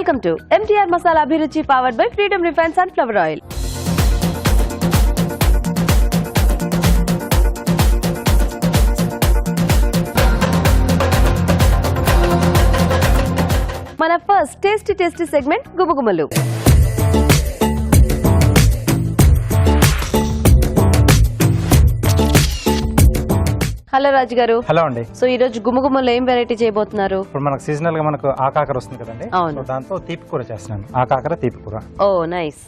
Welcome to MTR Masala Abhiruchi powered by Freedom Refined Sunflower Oil. మన first tasty segment గుమగుమలు. Hello రాజు గారు. Hello అండి. So ఈ రోజు గుమగుమలో ఏం వెరైటీ చేయబోతున్నారు? ఇప్పుడు మనకు సీజనల్ గా మనకు ఆకాకర వస్తుంది కదండి. అవును. దాంతో తీపి కూర చేస్తున్నాను. ఆకాకర తీపి కూర. ఓ నైస్.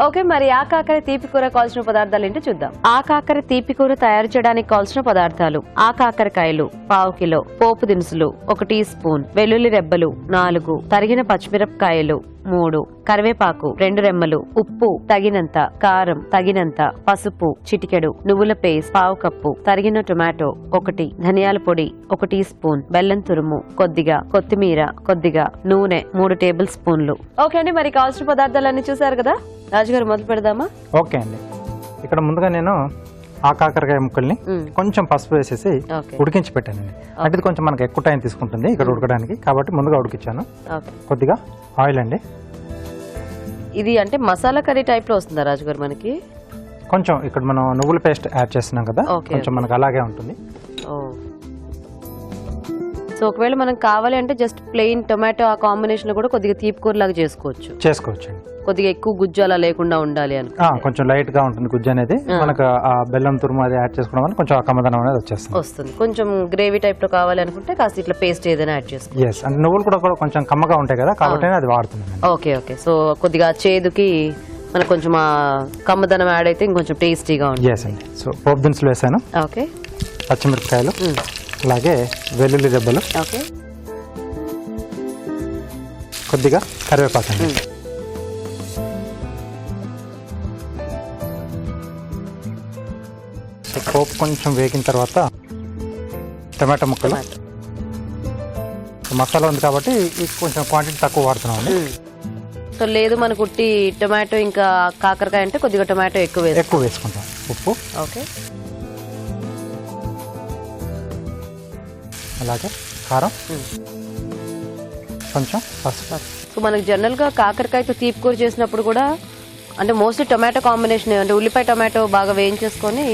ఓకే, మరి ఆకాకర తీపి కూర కావాల్సిన పదార్థాలు ఏంటో చూద్దాం. ఆకాకర తీపి కూర తయారు చేయడానికి కావాల్సిన పదార్థాలు: ఆకాకరకాయలు పావు కిలో, పోపు దినుసులు 1 టీ స్పూన్, వెల్లుల్లి రెబ్బలు 4, తరిగిన పచ్చిమిరపకాయలు 3, కరివేపాకు 2 రెమ్మలు, ఉప్పు తగినంత, కారం తగినంత, పసుపు చిటికెడు, నువ్వుల పేస్ట్ పావు కప్పు, తరిగిన టొమాటో 1, ధనియాల పొడి 1 టీ స్పూన్, బెల్లం తురుము కొద్దిగా, కొత్తిమీర కొద్దిగా, నూనె 3 టేబుల్ స్పూన్లు. ఓకే అండి, మరి కావాల్సిన పదార్థాలన్నీ చూసారు కదా. రాజుగారు మొదలు పెడదామా? ఓకే అండి. ఇక్కడ ముందుగా నేను ఆకాకరకాయ ముక్కల్ని కొంచెం పసుపు వేసేసి ఉడికించి పెట్టానండి. అంటే ఇది కొంచెం మనకు ఎక్కువ టైం తీసుకుంటుంది ఇక్కడ ఉడకడానికి, కాబట్టి ముందుగా ఉడికించాను. కొద్దిగా ఆయిల్ అండి. ఇది అంటే మసాలా కర్రీ టైప్ లో వస్తుందా రాజుగారు? మనకి కొంచెం ఇక్కడ మనం నువ్వుల పేస్ట్ యాడ్ చేస్తున్నాం కదా, కొంచెం మనకు అలాగే ఉంటుంది. సో ఒకవేళ మనం కావాలి అంటే జస్ట్ ప్లెయిన్ టొమాటో ఆ కాంబినేషన్ లో కూడా కొద్దిగా తీపి కూర లాగా చేసుకోవచ్చు. కొద్దిగా ఎక్కువ గుజ్జు అలా లేకుండా ఉండాలి అని కొంచెం లైట్ గా ఉంటుంది గుజ్జు అనేది. మనకు ఆ బెల్లం తురుము అది యాడ్ చేసుకోవడం వల్ల కొంచెం కమ్మదనం అనేది వస్తుంది. కొంచెం గ్రేవీ టైప్ లో కావాలి అనుకుంటే కాస్త ఇట్లా పేస్ట్ ఏదైనా యాడ్ చేసుకోవచ్చు. yes, అంటే నువ్వులు కూడా కొంచెం కమ్మగా ఉంటాయి కదా, కాబట్టి అది వాడుతున్నాను. ఓకే. సో కొద్దిగా చేదుకి మనకు కొంచెం ఆ కమ్మదనం యాడ్ అయితే ఇంకొంచెం టేస్టీగా ఉంటుంది. yes అండి. సో పోపు దినుసులు వేసాను. ఓకే. పచ్చిమిరపకాయలు, అలాగే వెల్లుల్లి రెబ్బలు, ఓకే, కొద్దిగా కరివేపాకు అండి. పోపు కొంచెం వేగిన తర్వాత టమాటా ముక్కలు. మసాలా ఉంది కాబట్టి కొంచెం క్వాంటిటీ తక్కువ వాడుతున్నాం అండి. సో లేదు మనకు ఉట్టి టొమాటో ఇంకా కాకరకాయ అంటే కొద్దిగా టొమాటో ఎక్కువ వేసుకుంటాం. ఉప్పు, ఓకే, అలాగే కారం, కొంచెం పసుపు. సో మనకి జనరల్ గా కాకరకాయతో తీపి కూర చేసినప్పుడు కూడా అంటే మోస్ట్లీ టొమాటో కాంబినేషన్, అంటే ఉల్లిపాయ టొమాటో బాగా వేయించేసుకొని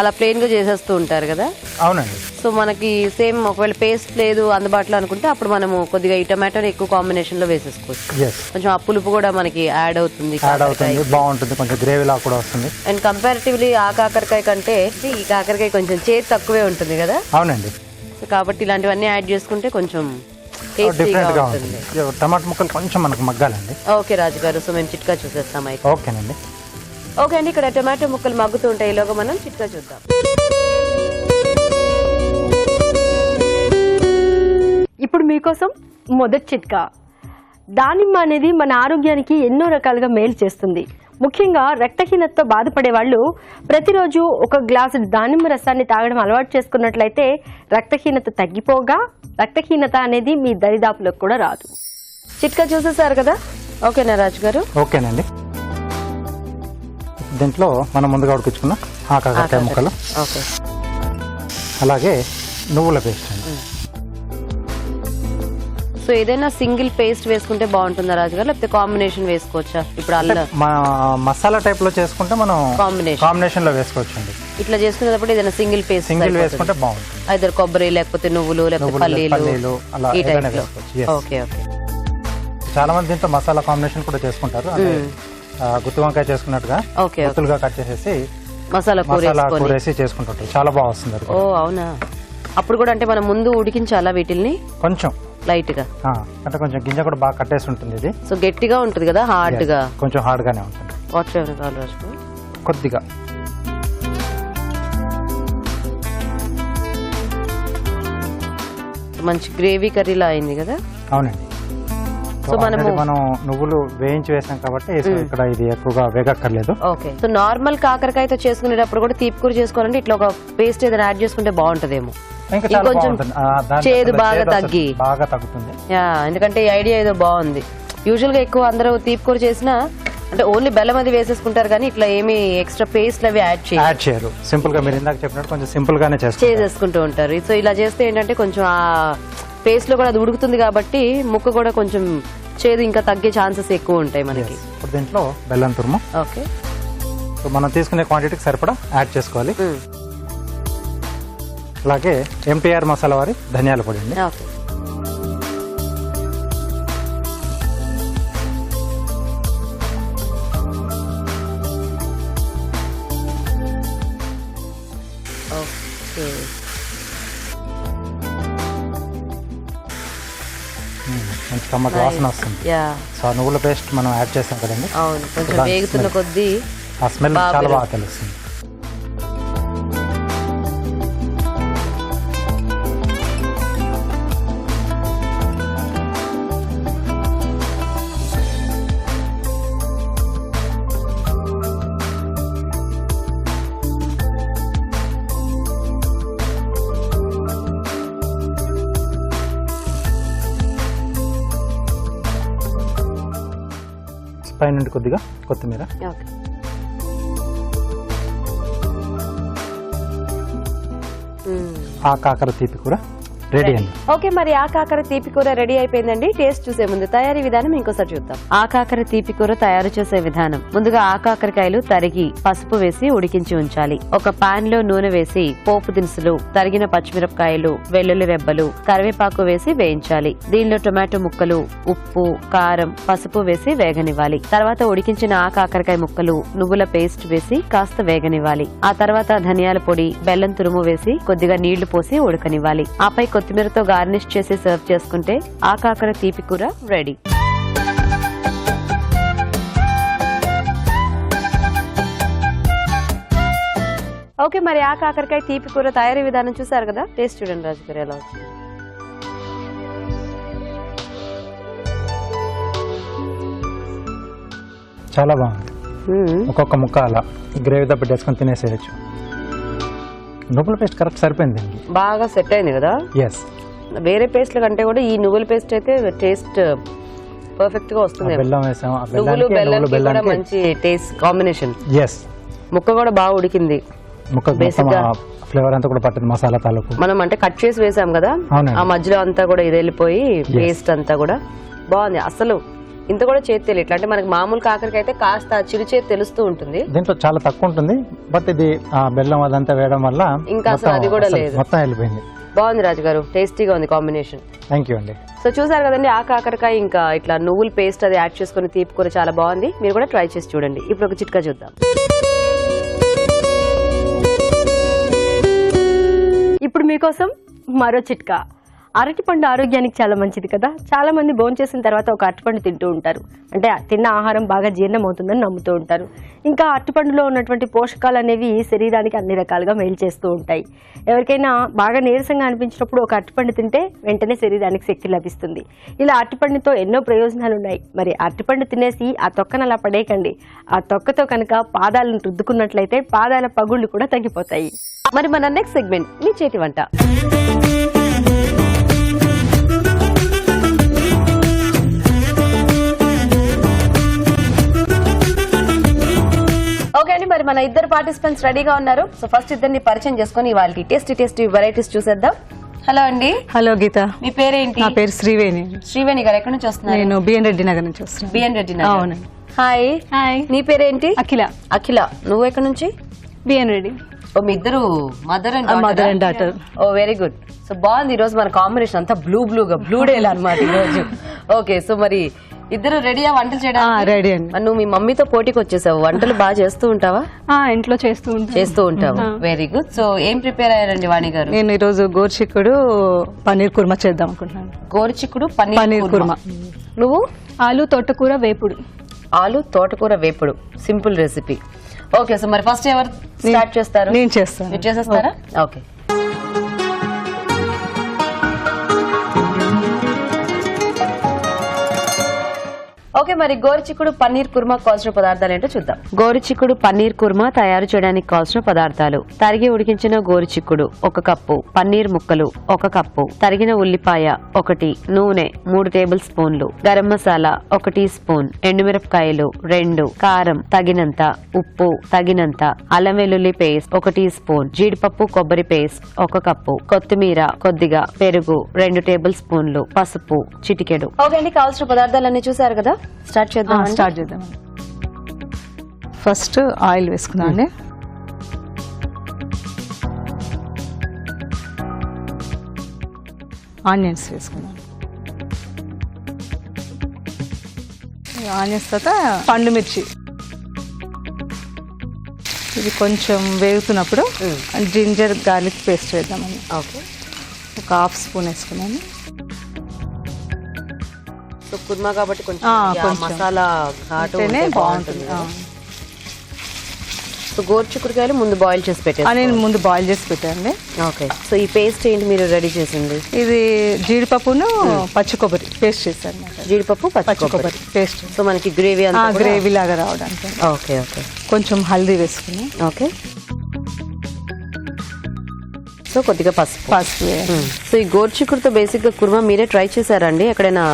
అలా ప్లెయిన్ గా చేసేస్తూ ఉంటారు కదా. అవునండి. సో మనకి సేమ్ ఒకవేళ పేస్ట్ లేదు అందుబాటులో అనుకుంటే అప్పుడు మనము కొద్దిగా ఈ టొమాటోని ఎక్కువ కాంబినేషన్ లో వేసేసుకోవచ్చు. కొంచెం ఆ పులుపు కూడా మనకి యాడ్ అవుతుంది, బాగుంటుంది, కొంచెం గ్రేవీ లా కూడా వస్తుంది. అండ్ కంపారిటివ్లీ ఆ కాకరకాయ కంటే ఈ కాకరకాయ కొంచెం చేదు తక్కువే ఉంటుంది కదా. అవునండి. సో కాబట్టి ఇలాంటివన్నీ యాడ్ చేసుకుంటే కొంచెం టమాటా ముక్కలు కొంచెం మనకు మగ్గాలండి. ఓకే రాజు గారు, సో మేము చిట్కా చూసేస్తాం అయితే. ఓకేనండి. ఓకే అండి, ఇక్కడ టొమాటో ముక్కలు మగ్గుతూ ఉంటాయి, ఈలోగా మనం చిట్కా చూద్దాం. ఇప్పుడు మీకోసం మొదటి చిట్కా. దానిమ్మ అనేది మన ఆరోగ్యానికి ఎన్నో రకాలుగా మేలు చేస్తుంది. ముఖ్యంగా రక్తహీనతతో బాధపడే వాళ్ళు ప్రతిరోజు 1 గ్లాసు దానిమ్మ రసాన్ని తాగడం అలవాటు చేసుకున్నట్లయితే రక్తహీనత తగ్గిపోగా రక్తహీనత అనేది మీ దరిదాపులకు కూడా రాదు. చిట్కా చూసేసారు కదా. ఓకేనా రాజు గారు? ఓకేనండి. దీంట్లో మనం ముందుగా ఉడికించుకున్న ఆకాకరకాయ ముక్కలు, ఓకే, అలాగే నువ్వుల పేస్ట్ అండి. సో ఏదైనా సింగిల్ పేస్ట్ వేసుకుంటే బాగుంటుందా రాజు గారు, లేకపోతే కాంబినేషన్ వేసుకోవచ్చా? ఇప్పుడు అల్లం మసాలా టైప్ లో చేసుకుంటే మనం కాంబినేషన్ లో వేసుకోవచ్చు అండి. ఇట్లా చేసుకునేటప్పుడు ఏదైనా సింగిల్ వేసుకుంటే బాగుంటుంది. అయితే కొబ్బరి లేకపోతే నువ్వులు లేకపోతే పల్లీలు ఈ టైప్ లో. ఓకే. చాలా మంది దీంతో మసాలా కాంబినేషన్ కూడా చేసుకుంటారు. గుత్తి వంకాయ చేసుకున్నట్టుగా గుత్తులుగా కట్ చేసేసి మసాలా కూర వేసి చేసుకుంటుంటారు. చాలా బాగా వస్తుంది. ఓ అవునా. అప్పుడు కూడా అంటే మనం ముందు ఉడికించాలా వీటిల్ని? కొంచెం లైట్ గా, అంటే కొంచెం గింజ కూడా బాగా కట్టేసి ఉంటుంది. ఇది సో గట్టిగా ఉంటుంది కదా, హార్డ్ గా? కొంచెం హార్డ్ గానే ఉంటుంది. వాటర్ ఏమైనా కావాలి రాజు? కొద్దిగా. మంచి గ్రేవీ కర్రీలా అయింది కదా. అవునండి. సో మనం నువ్వులు వేయించి వేసాం కాబట్టి ఇక్కడ ఇది ఎక్కువగా వేగక్కర్లేదు. ఓకే. సో నార్మల్ కాకరకాయతో చేసుకునేటప్పుడు కూడా తీపి కూర చేసుకోవాలంటే ఇట్లా ఒక పేస్ట్ ఏదైనా యాడ్ చేసుకుంటే బాగుంటదేమో. కొంచెం చేదు బాగా తగ్గుతుంది. ఎందుకంటే ఈ ఐడియా ఏదో బాగుంది. యూజువల్ గా ఎక్కువ అందరూ తీపి కూర చేసినా అంటే ఓన్లీ బెల్లం అది వేసేసుకుంటారు కానీ ఇట్లా ఏమి ఎక్స్ట్రా పేస్ట్ అవి యాడ్ చేయరు. సింపుల్ గా మీరు ఇందాక చెప్పినట్టు కొంచెం సింపుల్ గానే చేసేసుకుంటూ ఉంటారు. సో ఇలా చేస్తే ఏంటంటే కొంచెం ఆ పేస్ట్ లో కూడా అది ఉడుకుతుంది కాబట్టి ముక్క కూడా కొంచెం చేదు ఇంకా తగ్గే ఛాన్సెస్ ఎక్కువ ఉంటాయి మనకి. ఇప్పుడు దీంట్లో బెల్లం తురుము ఓకే, సో మనం తీసుకునే క్వాంటిటీకి సరిపడా యాడ్ చేసుకోవాలి. అలాగే ఎంటీఆర్ మసాలా వారి ధనియాల పొడి అండి. ఓకే, ఓకే, మంచి టమాటా వాసన వస్తుంది. సో నువ్వుల పేస్ట్ మనం యాడ్ చేస్తాం కదండి. అవును, కొంచెం వేగుతున్న కొద్దీ ఆ స్మెల్ చాలా బాగా తెలుస్తుంది. పై నుండి కొద్దిగా కొత్తిమీర. ఆ కాకర తీపి కూర రెడీ అండి. ఓకే, మరి ఆ కాకర తీపి కూర రెడీ అయిపోయిందండి. టేస్ట్ చూసే ముందు తయారీ విధానం ఇంకోసారి చూద్దాం. ఆ కాకర తీపి కూర తయారు చేసే విధానం: ముందుగా ఆ కాకరకాయలు తరిగి పసుపు వేసి ఉడికించి ఉంచాలి. ఒక పాన్ లో నూనె వేసి పోపు దినుసులు, తరిగిన పచ్చిమిరపకాయలు, వెల్లుల్లి రెబ్బలు, కరివేపాకు వేసి వేయించాలి. దీనిలో టొమాటో ముక్కలు, ఉప్పు, కారం, పసుపు వేసి వేగనివ్వాలి. తర్వాత ఉడికించిన ఆ కాకరకాయ ముక్కలు, నువ్వుల పేస్ట్ వేసి కాస్త వేగనివ్వాలి. ఆ తర్వాత ధనియాల పొడి, బెల్లం తురుము వేసి కొద్దిగా నీళ్లు పోసి ఉడకనివ్వాలి. ఆపై కొత్తిమీరతో గార్నిష్ చేసి సర్వ్ చేసుకుంటే ఆ కాకర తీపి కూర రెడీ. ఓకే, మరి ఆ కాకరకాయ తీపి కూర తయారీ విధానం చూసారు కదా. టేస్ట్ చూడండి రాజు గారు ఎలా వచ్చింది. చాలా బాగుంది. ఒక్కొక్క ముక్క అలా గ్రేవీతో పెట్టేసుకొని తినేసేయచ్చు. నువ్వుల పేస్ట్ కరెక్ట్ సరిపోయింది, బాగా సెట్ అయింది కదా. ఎస్, వేరే పేస్ట్ల కంటే కూడా ఈ నువ్వుల పేస్ట్ అయితే టేస్ట్ పర్ఫెక్ట్ గా వస్తుంది. బెల్లం వేసాం, నువ్వులు బెల్లం కూడా మంచి టేస్ట్ కాంబినేషన్. ఎస్, ముక్క కూడా బాగా ఉడికింది. ముక్క ఫ్లేవర్ అంతా కూడా పట్టింది మసాలా తాలూకు. మనం అంటే కట్ చేసి వేసాం కదా, ఆ మధ్యలో అంతా కూడా ఇది వెళ్ళిపోయి పేస్ట్ అంతా కూడా బాగుంది. అసలు ఇంత కూడా చేతి తెలియదు. అంటే మనకి మామూలు కాకరకాయ అయితే కాస్త చిరు చేతి తెలుస్తూ ఉంటుంది, దీంట్లో చాలా తక్కువ ఉంటుంది. బట్ ఇది బెల్లం అదంతా వేయడం వల్ల ఇంకా అసలు అది కూడా లేదు, మొత్తం వెళ్ళిపోయింది. బాగుంది రాజు గారు, టేస్టీగా ఉంది కాంబినేషన్. థ్యాంక్ యూ అండి. సో చూసారు కదండి, ఆ కాకరకాయ ఇంకా ఇట్లా నువ్వుల పేస్ట్ అది యాడ్ చేసుకుని తీపి కూర చాలా బాగుంది. మీరు కూడా ట్రై చేసి చూడండి. ఇప్పుడు ఒక చిట్కా చూద్దాం. ఇప్పుడు మీకోసం మరో చిట్కా. అరటిపండు ఆరోగ్యానికి చాలా మంచిది కదా. చాలా మంది భోంచేసిన తర్వాత ఒక అరటిపండు తింటూ ఉంటారు. అంటే తిన్న ఆహారం బాగా జీర్ణం అవుతుందని నమ్ముతూ ఉంటారు. ఇంకా అరటిపండులో ఉన్నటువంటి పోషకాలు అనేవి శరీరానికి అన్ని రకాలుగా మేలు చేస్తూ ఉంటాయి. ఎవరికైనా బాగా నీరసంగా అనిపించినప్పుడు ఒక అరటిపండు తింటే వెంటనే శరీరానికి శక్తి లభిస్తుంది. ఇలా అరటిపండుతో ఎన్నో ప్రయోజనాలు ఉన్నాయి. మరి అరటిపండు తినేసి ఆ తొక్కను అలా పడేయకండి. ఆ తొక్కతో కనుక పాదాలను రుద్దుకున్నట్లయితే పాదాల పగుళ్ళు కూడా తగ్గిపోతాయి. మరి మన నెక్స్ట్ సెగ్మెంట్ మీ చేతి వంట. ఓకే అండి, మరి మన ఇద్దరు పార్టిసిపెంట్స్ రెడీగా ఉన్నారు. సో ఫస్ట్ ఇద్దరిని పరిచయం చేసుకుని ఇవాళ టేస్టీ వెరైటీస్ చూసేద్దాం. హలో అండి. హలో గీత. మీ పేరేంటి? నా పేరు శ్రీవేణి. శ్రీవేణి గారు ఎక్కడి నుంచి వస్తున్నారు? నేను బిఎన్ రెడ్డి నగర్ నుంచి వస్తున్నాను. బిఎన్ రెడ్డి నగర్. అవునండి. హాయ్. హాయ్. నీ పేరేంటి? అఖిల. అఖిల, నువ్వు ఎక్కడి నుంచి? బిఎన్ రెడ్డి. ఓ, మీ ఇద్దరు mother and daughter. Oh, very good. So బాగుంది. ఈ రోజు మన కాంబినేషన్ అంతా బ్లూ డేల్ అన్నమాట ఈ రోజు. ఓకే, సో మరి ఇద్దరు రెడీయా వంటలు చేయడానికి? రెడీ అండి. నువ్వు మీ మమ్మీతో పోటీకి వచ్చేసావు. వంటలు బాగా చేస్తూ ఉంటావా? ఇంట్లో చేస్తూ ఉంటావు. Very good. సో ఏం ప్రిపేర్ అయ్యారండి వాణి గారు? నేను ఈ రోజు గోరుచిక్కుడు పన్నీర్ కుర్మా చేద్దాం అనుకుంటున్నాను. గోరుచిక్కుడు పన్నీర్ కుర్మా. నువ్వు? ఆలు తోటకూర వేపుడు. ఆలు తోటకూర వేపుడు, సింపుల్ రెసిపీ. ఓకే, సో మరి ఫస్ట్ ఎవరు స్టార్ట్ చేస్తారు? నేను చేస్తాను. మీరు చేసేస్తారా? ఓకే. ఓకే, మరి గోరుచిక్కుడు పన్నీర్ కుర్మా కావాల్సిన పదార్థాలు ఏంటో చూద్దాం. గోరుచిక్కుడు పన్నీర్ కుర్మా తయారు చేయడానికి కావాల్సిన పదార్థాలు: తరిగి ఉడికించిన గోరుచిక్కుడు 1 కప్పు, పన్నీర్ ముక్కలు 1 కప్పు, తరిగిన ఉల్లిపాయ 1, నూనె 3 టేబుల్ స్పూన్లు, గరం మసాలా 1 టీ స్పూన్, ఎండుమిరపకాయలు 2, కారం తగినంత, ఉప్పు తగినంత, అల్లం వెల్లుల్లి పేస్ట్ 1 టీ స్పూన్, జీడిపప్పు కొబ్బరి పేస్ట్ 1 కప్పు, కొత్తిమీర కొద్దిగా, పెరుగు 2 టేబుల్ స్పూన్లు, పసుపు చిటికెడు. ఓకే అండి, కావాల్సిన పదార్థాలన్నీ చూసారు కదా, స్టార్ట్ చేద్దాం. ఫస్ట్ ఆయిల్ వేసుకున్నాను. ఆనియన్స్ వేసుకున్నాను. ఆనియన్స్ తర్వాత పండు మిర్చి, ఇది కొంచెం వేగుతున్నప్పుడు జింజర్ గార్లిక్ పేస్ట్ వేద్దామని. ఓకే, 1 హాఫ్ స్పూన్ వేసుకున్నాను. సో కుర్మా కాబట్టి కొంచెం మసాలా ఘాటు బాగుంటుంది. సో గోరుచిక్కుడుకాయలు ముందు బాయిల్ చేసి పెట్టాను. నేను ముందు బాయిల్ చేసి పెట్టాను. ఓకే, సో ఈ పేస్ట్ ఏంటి మీరు రెడీ చేసింది? ఇది జీడిపప్పును పచ్చి కొబ్బరి పేస్ట్ చేశాను. జీడిపప్పు పచ్చి కొబ్బరి పేస్ట్. సో మనకి గ్రేవీ గ్రేవీ లాగా రావడానికి. Okay okay. కొంచెం హల్దీ వేసుకుని. ఓకే, సో కొద్దిగా పసుపు. సో ఈ గోరుచిక్కుడుతో బేసిక్ గా కుర్మా మీరే ట్రై చేశారండి ఎక్కడైనా?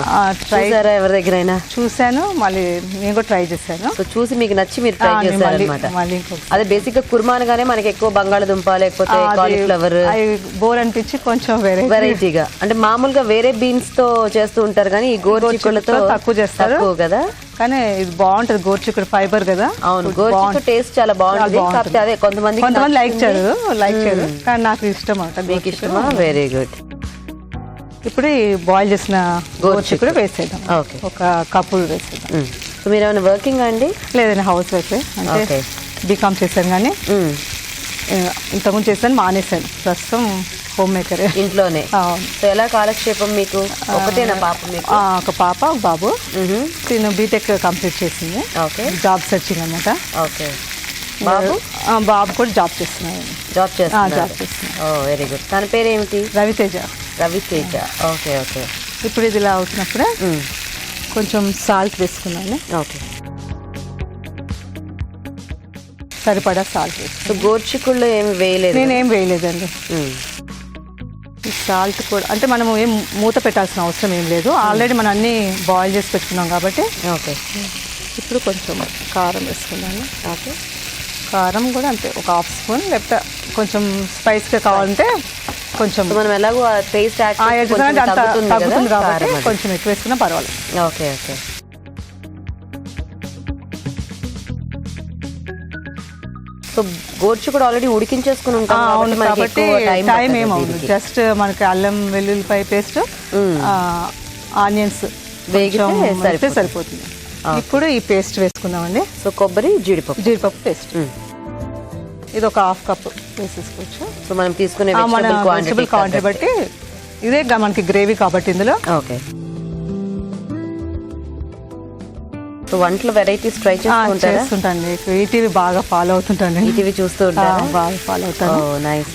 చేశారా ఎవరి దగ్గరైనా? చూసాను, మళ్ళీ నేను కూడా ట్రై చేశాను. సో చూసి మీకు నచ్చి మీరు ట్రై చేశారన్నమాట. అదే బేసిక్ గా కుర్మా అనగానే మనకి ఎక్కువ బంగాళదుంప లేకపోతే కాలీఫ్లవర్ బోర్ అనిపించి కొంచెం వెరైటీగా, అంటే మామూలుగా వేరే బీన్స్ తో చేస్తూ ఉంటారు కానీ ఈ గోరుచిక్కుడుతో తక్కువ చేస్తారు కదా. కానీ ఇది బాగుంటది, గోరుచిక్కుడు ఫైబర్ కదా. అవును, గోరుచిక్కుడు టేస్ట్ చాలా బాగుంటుంది. కాకపోతే అదే కొంతమంది లైక్ చేయరు, కానీ నాకు ఇష్టం. మీకు ఇష్టమా? Very good. ఇప్పుడు బాయిల్ చేసిన గోరుచిక్కుడు వేసేద్దాం. ఓకే, 1 కప్పు వేసేద్దాం. సో మీరు ఏమైనా వర్కింగ్ అండి? లేదండి, హౌస్ వైఫ్. అంటే బీకామ్ చేశాను కానీ ఇంతకుముందు చేశాను, మానేశాను. ప్రస్తుతం హోమ్ మేకర్ ఇంట్లోనే. సో ఎలా కాలక్షేపం మీకు? ఒకటేనా పాప మీకు? 1 పాప 1 బాబు. నేను బీటెక్ కంప్లీట్ చేసింది. ఓకే, జాబ్ సెర్చింగ్ అనమాట. ఓకే, బాబు? బాబు కూడా జాబ్ చేస్తున్నాను. జాబ్ చేస్తున్నాను. Very good. తన పేరు ఏమిటి? రవితేజ. రవితేజ. Okay okay. ఇప్పుడు ఇది ఇలా అవుతున్నప్పుడు కొంచెం సాల్ట్ వేసుకున్నాను. ఓకే, సరిపడా సాల్ట్ వేసుకున్నాను. సో గోరుచిక్కుడులో ఏమి వేయలేదు? నేనేం వేయలేదండి. ఈ సాల్ట్ కూడా అంటే మనం ఏం మూత పెట్టాల్సిన అవసరం ఏం లేదు, ఆల్రెడీ మనం అన్ని బాయిల్ చేసి పెట్టుకున్నాం కాబట్టి. ఓకే, ఇప్పుడు కొంచెం కారం వేసుకున్నాను. ఓకే, కారం కూడా అంతే 1 హాఫ్ స్పూన్, లేకపోతే కొంచెం స్పైస్గా కావాలంటే కొంచెం మనం ఎలాగో టేస్ట్ తగ్గుతుంది కాబట్టి కొంచెం ఎక్కువ వేసుకున్నా పర్వాలేదు. Okay okay. సో గోరుచిక్కుడు ఆల్రెడీ ఉడికించేసుకుని ఉంటాం కాబట్టి టైం ఏమవుతుంది. జస్ట్ మనకి అల్లం వెల్లుల్లిపాయ పేస్ట్, ఆనియన్స్ వేగితే సరిపోతుంది. ఇప్పుడు ఈ పేస్ట్ వేసుకుందామండి. సో కొబ్బరి జీడిపప్పు పేస్ట్, ఇది 1 హాఫ్ కప్ వేసేసుకోవచ్చు. సో మనం తీసుకునే వెజిటబుల్ క్వాంటిటీ బట్టి, ఇదే మనకి గ్రేవీ కాబట్టి ఇందులో. ఓకే, సో వంటలు వెరైటీస్ ట్రై చేస్తుంటాను. ఈటీవీ బాగా ఫాలో అవుతుంటాను. ఈటీవీ చూస్తూ ఉంటాను, బాగా ఫాలో అవుతాను.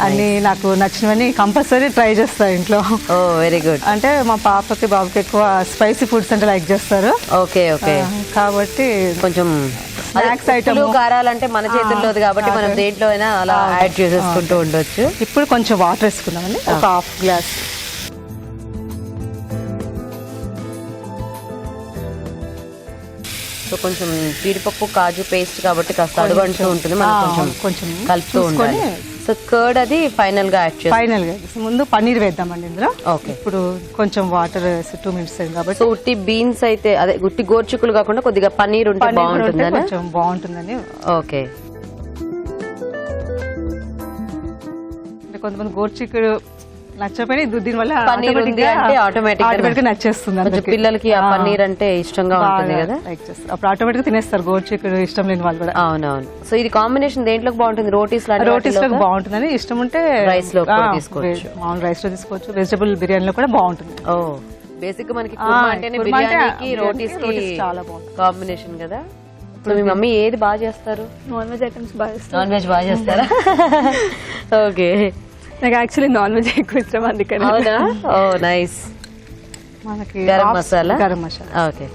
అన్ని నాకు నచ్చినవన్నీ కంపల్సరీ ట్రై చేస్తాను ఇంట్లో. Very good. అంటే మా పాపకి బాబుకి ఎక్కువ స్పైసీ ఫుడ్స్ అంటే లైక్ చేస్తారు. Okay okay. కాబట్టి కొంచెం స్నాక్స్ ఐటమ్ కారాలంటే మన చేతుల్లోది కాబట్టి మనం దేంట్లో అయినా అలా యాడ్ చేసేసుకుంటూ ఉండొచ్చు. ఇప్పుడు కొంచెం వాటర్ వేసుకుందామండి, 1 హాఫ్ గ్లాస్. సో కొంచెం జీడిపప్పు కాజు పేస్ట్ కాబట్టి కాస్త అడుగంటూ ఉంటుంది, మనం కొంచెం కలుపుతూ ఉండాలి. సో కర్డ్ అది ఫైనల్ గా యాడ్ చేస్తాం. ఫైనల్ గా ముందు పన్నీర్ వేద్దామండి ఇందులో. ఓకే, ఇప్పుడు కొంచెం వాటర్ వేసి 2 మినిట్స్ అయింది కాబట్టి. సో ఉట్టి బీన్స్ అయితే అదే ఉట్టి గోరుచిక్కులు కాకుండా కొద్దిగా పన్నీర్ ఉంటే బాగుంటుందని. కొంచెం బాగుంటుందని. ఓకే, అంటే కొంతమంది గోరుచిక్కుడు నచ్చపోయినా దీనివల్ల పన్నీర్ ఉంది అంటే ఆటోమేటిక్ నచ్చేస్తుంది. పిల్లలకి ఆ పన్నీర్ అంటే ఇష్టంగా ఉంటుంది కదా, అప్పుడు ఆటోమేటిక్ గా తినేస్తారు గోరుచిక్కుడు ఇష్టం లేని వాళ్ళు కూడా. అవునవును. సో ఇది కాంబినేషన్ దేంట్లోకి బాగుంటుంది? రోటీస్ లో బాగుంటుందని ఇష్టం ఉంటే రైస్ లో తీసుకోవచ్చు, మామూలు రైస్ లో తీసుకోవచ్చు, వెజిటబుల్ బిర్యానీలో కూడా బాగుంటుంది. ఓ బేసిక్ గా మనకి కుర్మా అంటేనే బిర్యానీకి రోటీస్ కి చాలా బాగుంటుంది కాంబినేషన్ కదా. సో మీ మమ్మీ ఏది బాగా చేస్తారు? నాన్ వెజ్ ఐటమ్స్ బాగా చేస్తారు. నాన్ వెజ్ బాగా చేస్తారా? ఓకే, నాకు యాక్చువల్లీ నాన్ వెజ్ ఎక్కువ ఇష్టం అందుకని. అవునా? ఓ నైస్. మనకి garam masala. Garam masala. Okay,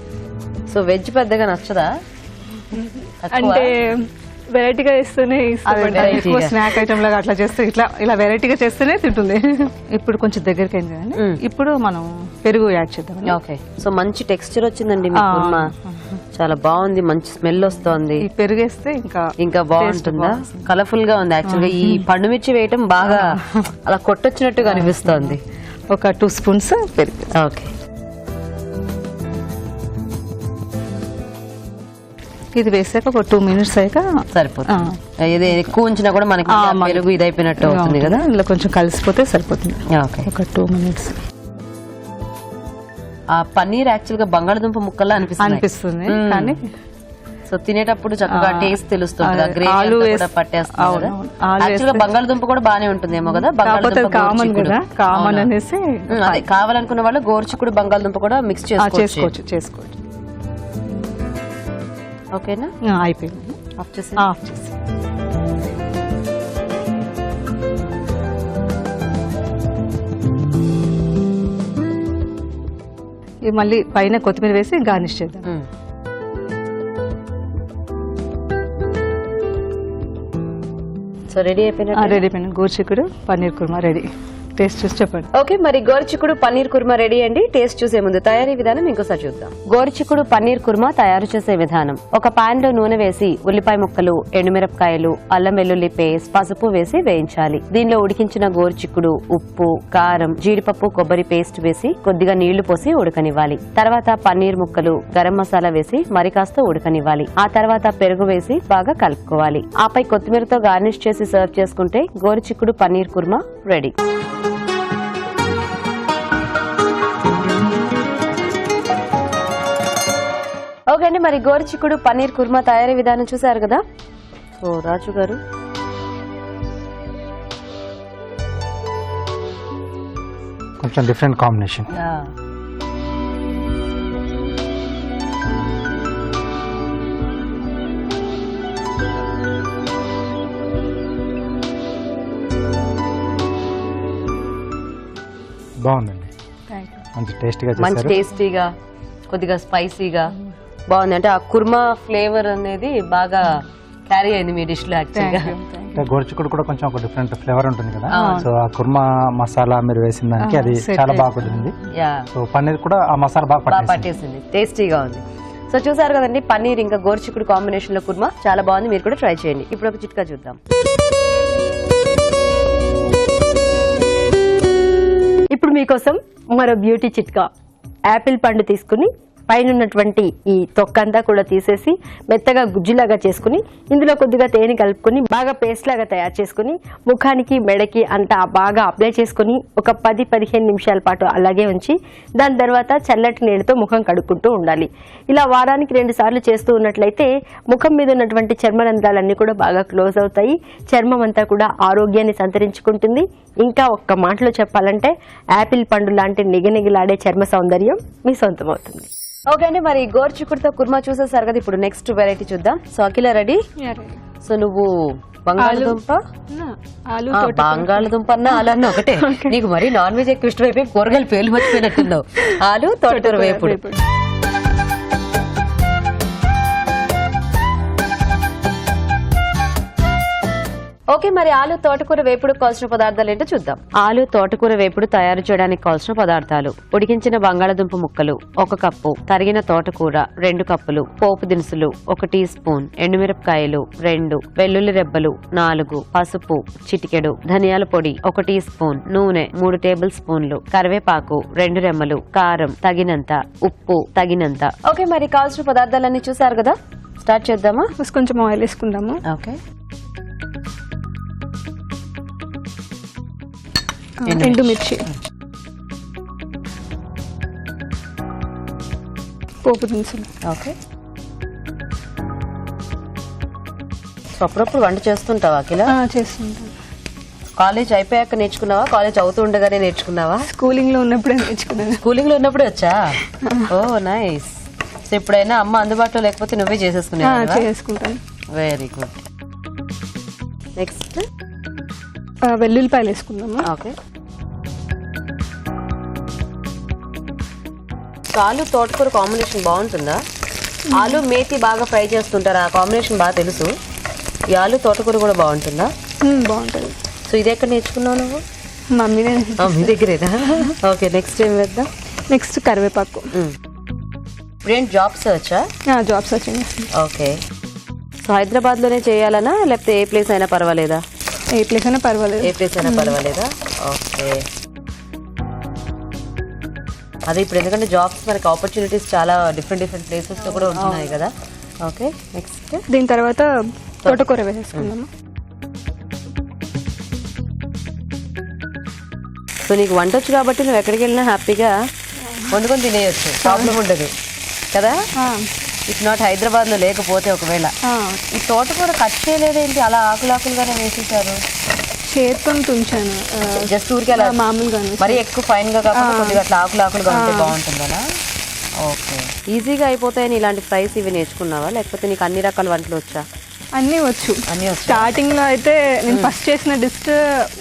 so veg పెద్దగా నచ్చదా? అంటే వెరైటీగా చేస్తేనే variety ఎక్కువ గా. స్నాక్ ఐటమ్ లాగా అట్లా చేస్తే ఇలా వెరైటీగా చేస్తేనే తింటుంది. ఇప్పుడు కొంచెం దగ్గరికి అయింది కదండి, ఇప్పుడు మనం పెరుగు యాడ్ చేద్దాం. ఓకే, సో మంచి టెక్స్చర్ వచ్చిందండి మీ కుర్మా, చాలా బాగుంది, మంచి స్మెల్ వస్తోంది. ఈ పెరుగు వేస్తే ఇంకా బాగుంటుందా? కలర్ఫుల్ గా ఉంది. యాక్చువల్ గా ఈ పండు మిర్చి వేయటం బాగా అలా కొట్టొచ్చినట్టుగా అనిపిస్తోంది. ఒక 2 స్పూన్స్ పెరుగు. ఓకే, ఇది వేసాక ఒక 2 మినిట్స్ అయ్యాక సరిపోతుంది. ఏదో ఎక్కువ ఉంచినా కూడా మనకి పెరుగు ఇది అయిపోయినట్టు అవుతుంది కదా, ఇలా కొంచెం కలిసిపోతే సరిపోతుంది. ఓకే, ఒక 2 మినిట్స్. ఆ పన్నీర్ యాక్చువల్ గా బంగాళదుంప ముక్కల్లా అనిపిస్తుంది కానీ సో తినేటప్పుడు చక్కగా టేస్ట్ తెలుస్తుంది. ఆలు పట్టేస్తుంది. యాక్చువల్ గా బంగాళదుంప కూడా బానే ఉంటుందేమో కదా, కామన్ కదా, కామన్ అనేసి అదే కావాలనుకున్న వాళ్ళు గోరుచిక్కుడు బంగాళదుంప కూడా మిక్స్ చేసుకోవచ్చు. ఓకేనా, అయిపోయింది. ఆఫ్ చేసి మళ్ళీ పైన కొత్తిమీర వేసి గార్నిష్ చేద్దాం. సో రెడీ అయిపోయిన గోరుచిక్కుడు పన్నీర్ కుర్మా రెడీ. టేస్ట్ చూసి చెప్పండి. ఓకే, మరి గోరుచిక్కుడు పన్నీర్ కుర్మా రెడీ అండి. టేస్ట్ చూసే ముందు తయారీ విధానం ఇంకోసారి చూద్దాం. గోరుచిక్కుడు పన్నీర్ కుర్మా తయారు చేసే విధానం: ఒక పాన్ లో నూనె వేసి ఉల్లిపాయ ముక్కలు, ఎండుమిరపకాయలు, అల్లం వెల్లుల్లి పేస్ట్, పసుపు వేసి వేయించాలి. దీనిలో ఉడికించిన గోరుచిక్కుడు, ఉప్పు, కారం, జీడిపప్పు, కొబ్బరి పేస్ట్ వేసి కొద్దిగా నీళ్లు పోసి ఉడకనివ్వాలి. తర్వాత పన్నీర్ ముక్కలు, గరం మసాలా వేసి మరి కాస్త ఉడకనివ్వాలి. ఆ తర్వాత పెరుగు వేసి బాగా కలుపుకోవాలి. ఆపై కొత్తిమీరతో గార్నిష్ చేసి సర్వ్ చేసుకుంటే గోరుచిక్కుడు పన్నీర్ కుర్మా రెడీ. ఓకే అండి, మరి గోరుచిక్కుడు పన్నీర్ కుర్మా తయారీ విధానం చూసారు కదా. సో రాజు గారు, కొంచెం డిఫరెంట్ కాంబినేషన్. బాగుందండి, మంచి టేస్టీగా మంచి చేశారు. టేస్టీగా, కొద్దిగా స్పైసీగా బాగుంది. అంటే ఆ కుర్మా ఫ్లేవర్ అనేది బాగా క్యారీ అయింది మీ డిష్ లో. యాక్చువల్గా అంటే గోరుచిక్కుడు కూడా కొంచెం ఒక డిఫరెంట్ ఫ్లేవర్ ఉంటుంది కదా, సో ఆ కుర్మా మసాలా మీరు వేసిన దానికి అది చాలా బాగా కుదిరింది. సో పన్నీర్ కూడా ఆ మసాలా బాగా పట్టేసింది, టేస్టీగా ఉంది. సో చూసారు కదండి, పన్నీర్ ఇంకా గోరుచిక్కుడు కాంబినేషన్ లో కుర్మా చాలా బాగుంది. మీరు కూడా ట్రై చేయండి. ఇప్పుడు ఒక చిట్కా చూద్దాం. ఇప్పుడు మీకోసం మరో బ్యూటీ చిట్కా. యాపిల్ పండు తీసుకుని పైన ఉన్నటువంటి ఈ తొక్కంతా కూడా తీసేసి మెత్తగా గుజ్జులాగా చేసుకుని ఇందులో కొద్దిగా తేనె కలుపుకొని బాగా పేస్ట్ లాగా తయారు చేసుకుని ముఖానికి, మెడకి అంతా బాగా అప్లై చేసుకుని ఒక 10-15 నిమిషాల పాటు అలాగే ఉంచి దాని తర్వాత చల్లటి నీళ్ళతో ముఖం కడుక్కుంటూ ఉండాలి. ఇలా వారానికి 2 సార్లు చేస్తూ ఉన్నట్లయితే ముఖం మీద ఉన్నటువంటి చర్మరంధ్రాలన్నీ కూడా బాగా క్లోజ్ అవుతాయి. చర్మం అంతా కూడా ఆరోగ్యాన్ని సంతరించుకుంటుంది. ఇంకా ఒక్క మాటలో చెప్పాలంటే యాపిల్ పండు లాంటి నిగనిగలాడే చర్మ సౌందర్యం మీ సొంతమవుతుంది. ఓకే అండి, మరి గోరుచిక్కుడుతో కుర్మా చూసేసారు కదా. ఇప్పుడు నెక్స్ట్ వెరైటీ చూద్దాం. సో అఖిల రెడీ? సో నువ్వు బంగాళదుంప అన్న ఆలు అన్న ఒకటే, నీకు మరి నాన్ వెజ్ ఎక్కువ ఇష్టమైపోయి కూరగాయలు పేర్లు మర్చిపోయినట్టున్నావు. ఆలు, తోటకూర వేపుడు. ఓకే, మరి ఆలు తోటకూర వేపుడు కావాల్సిన పదార్థాలు ఏంటో చూద్దాం. ఆలు తోటకూర వేపుడు తయారు చేయడానికి కావాల్సిన పదార్థాలు: ఉడికించిన బంగాళదుంప ముక్కలు 1 కప్పు, తరిగిన తోటకూర 2 కప్పులు, పోపు దినుసులు 1 టీ స్పూన్, ఎండుమిరపకాయలు 2, వెల్లుల్లి రెబ్బలు 4, పసుపు చిటికెడు, ధనియాల పొడి 1 టీ స్పూన్, నూనె 3 టేబుల్ స్పూన్లు, కరివేపాకు 2 రెమ్మలు, కారం తగినంత, ఉప్పు తగినంత. ఓకే, మరి కావాల్సిన పదార్థాలన్నీ చూసారు కదా. స్టార్ట్ చేద్దామా? కొంచెం ఆయిల్ వేసుకుందాము. ఓకే, ఎండుమిర్చి, పోపు దినుసులు. ఓకే, సో అప్పుడప్పుడు వంట చేస్తుంటావా అఖిల? చేస్తుంటాను. కాలేజ్ అయిపోయాక నేర్చుకున్నావా, కాలేజ్ అవుతూ ఉండగానే నేర్చుకున్నావా? స్కూలింగ్ లో ఉన్నప్పుడే నేర్చుకున్నాను. స్కూలింగ్ లో ఉన్నప్పుడే వచ్చా? ఓ నైస్. సో ఎప్పుడైనా అమ్మ అందుబాటులో లేకపోతే నువ్వే చేసుకుంటాను. Very good. నెక్స్ట్ వెల్లుల్లిపాయలు వేసుకుందాము. ఓకే, ఆలు తోటకూర కాంబినేషన్ బాగుంటుందా? ఆలు మేతి బాగా ఫ్రై చేస్తుంటారు, ఆ కాంబినేషన్ బాగా తెలుసు. ఈ ఆలు తోటకూర కూడా బాగుంటుందా? బాగుంటుంది. సో ఇది ఎక్కడ నేర్చుకున్నావు నువ్వు? మమ్మీనే. మీ దగ్గరేనా? ఓకే, నెక్స్ట్ ఏం వేద్దాం? నెక్స్ట్ కరివేపాకు. ఇప్పుడేం జాబ్ సర్చా? Job searching. ఓకే. సో హైదరాబాద్లోనే చేయాలనా లేకపోతే ఏ ప్లేస్ అయినా పర్వాలేదా? ఏ ప్లేస్ అయినా పర్వాలేదు. ఏ ప్లేస్ అయినా పర్వాలేదా? ఓకే. అదే ఇప్పుడు ఎందుకంటే జాబ్స్ మనకి ఆపర్చునిటీస్ చాలా డిఫరెంట్ ప్లేసెస్లో కూడా ఉంటున్నాయి కదా. ఓకే, నెక్స్ట్ దీని తర్వాత తోటకూర వేసేసుకుందాము. సో నీకు వంట వచ్చు కాబట్టి నువ్వు ఎక్కడికి వెళ్ళినా హ్యాపీగా వండుకొని తినేయచ్చు, ప్రాబ్లం ఉండదు కదా. ఇట్స్ నాట్ హైదరాబాద్లో లేకపోతే ఒకవేళ. ఈ తోటకూర కట్ చేయలేదేంటి, అలా ఆకులాకులుగానే వేసేసారు? చేతితో తుంచాను జస్ట్ ఊరికి అలా మామూలుగా. మరి ఎక్కువ ఫైన్ గా కాకుండా కొద్దిగా అట్లా ఆకులాకులుగా ఉంటే బాగుంటుందనా? ఓకే. ఈజీగా అయిపోతాయని ఇలాంటి ఫ్రైస్ ఇవి నేర్చుకున్నావా లేకపోతే నీకు అన్ని రకాల వంటలు వచ్చా? అన్నీ వచ్చు. స్టార్టింగ్ లో అయితే నేను ఫస్ట్ చేసిన డిష్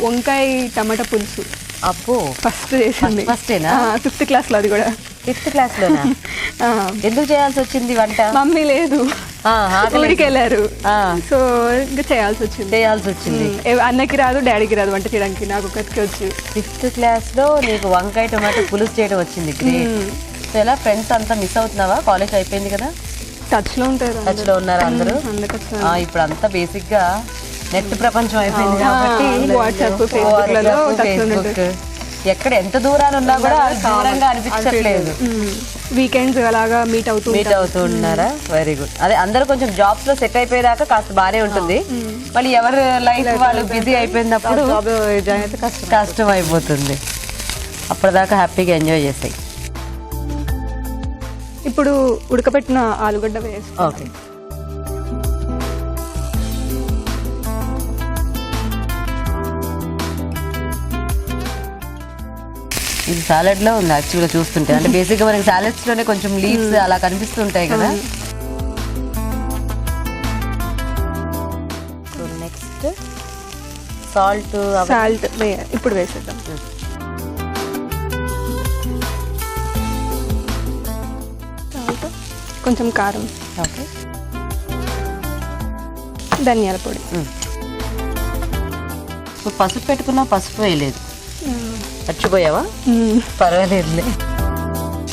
వంకాయ టమాటా పులుసు. అప్పు ఫస్ట్ చేసింది. ఫస్టేనా? 5th క్లాస్ లో. అది కూడా 5th క్లాస్లోనా? ఎందుకు చేయాల్సి వచ్చింది వంట? మమ్మీ లేదు, ఊరికి వెళ్ళారు. సో ఇంకా చేయాల్సి వచ్చింది. అన్నకి రాదు, డాడీకి రాదు వంట చేయడానికి, నాకు ఒకరికి వచ్చు. 5th క్లాస్లో నీకు వంకాయ టమాటా పులుసు చేయడం వచ్చింది. గ్రేట్. సో ఎలా ఫ్రెండ్స్ అంతా మిస్ అవుతున్నావా? కాలేజ్ అయిపోయింది కదా. టచ్ లో ఉంటారు. టచ్ లో ఉన్నారు అందరూ. ఇప్పుడు అంతా బేసిక్ గా నెట్ ప్రపంచం అయిపోయింది కాబట్టి వాట్సాప్, ఫేస్బుక్ ఎక్కడ ఎంత దూరాలు ఉన్నా కూడా దూరంగా అనిపించట్లేదు. వీకెండ్స్ అలాగా మీట్ అవుతూ ఉన్నారా? Very good. అదే అందరూ కొంచెం జాబ్స్ లో సెట్ అయిపోయేదాకా కాస్త బానే ఉంటుంది. మళ్ళీ ఎవరు లైఫ్ వాళ్ళు బిజీ అయిపోయినప్పుడు కష్టం అయిపోతుంది. అప్పటిదాకా హ్యాపీగా ఎంజాయ్ చేస్తాయి. ఇప్పుడు ఉడకబెట్టిన ఆలుగడ్డ వేసి. ఓకే. ఇది సాలడ్ లో ఉంది యాక్చువల్ గా చూస్తుంటే. అంటే బేసిక్ గా మనకి సాలడ్స్ లోనే కొంచెం లీవ్స్ అలా కనిపిస్తుంటాయి కదా. సో నెక్స్ట్ సాల్ట్ ఇప్పుడు వేసేద్దాం. కొంచెం కారం. ఓకే. ధనియాల పొడి. పసుపు పెట్టుకున్నా పసుపు వేయలేదు, మర్చిపోయావా? పర్వాలేదులే.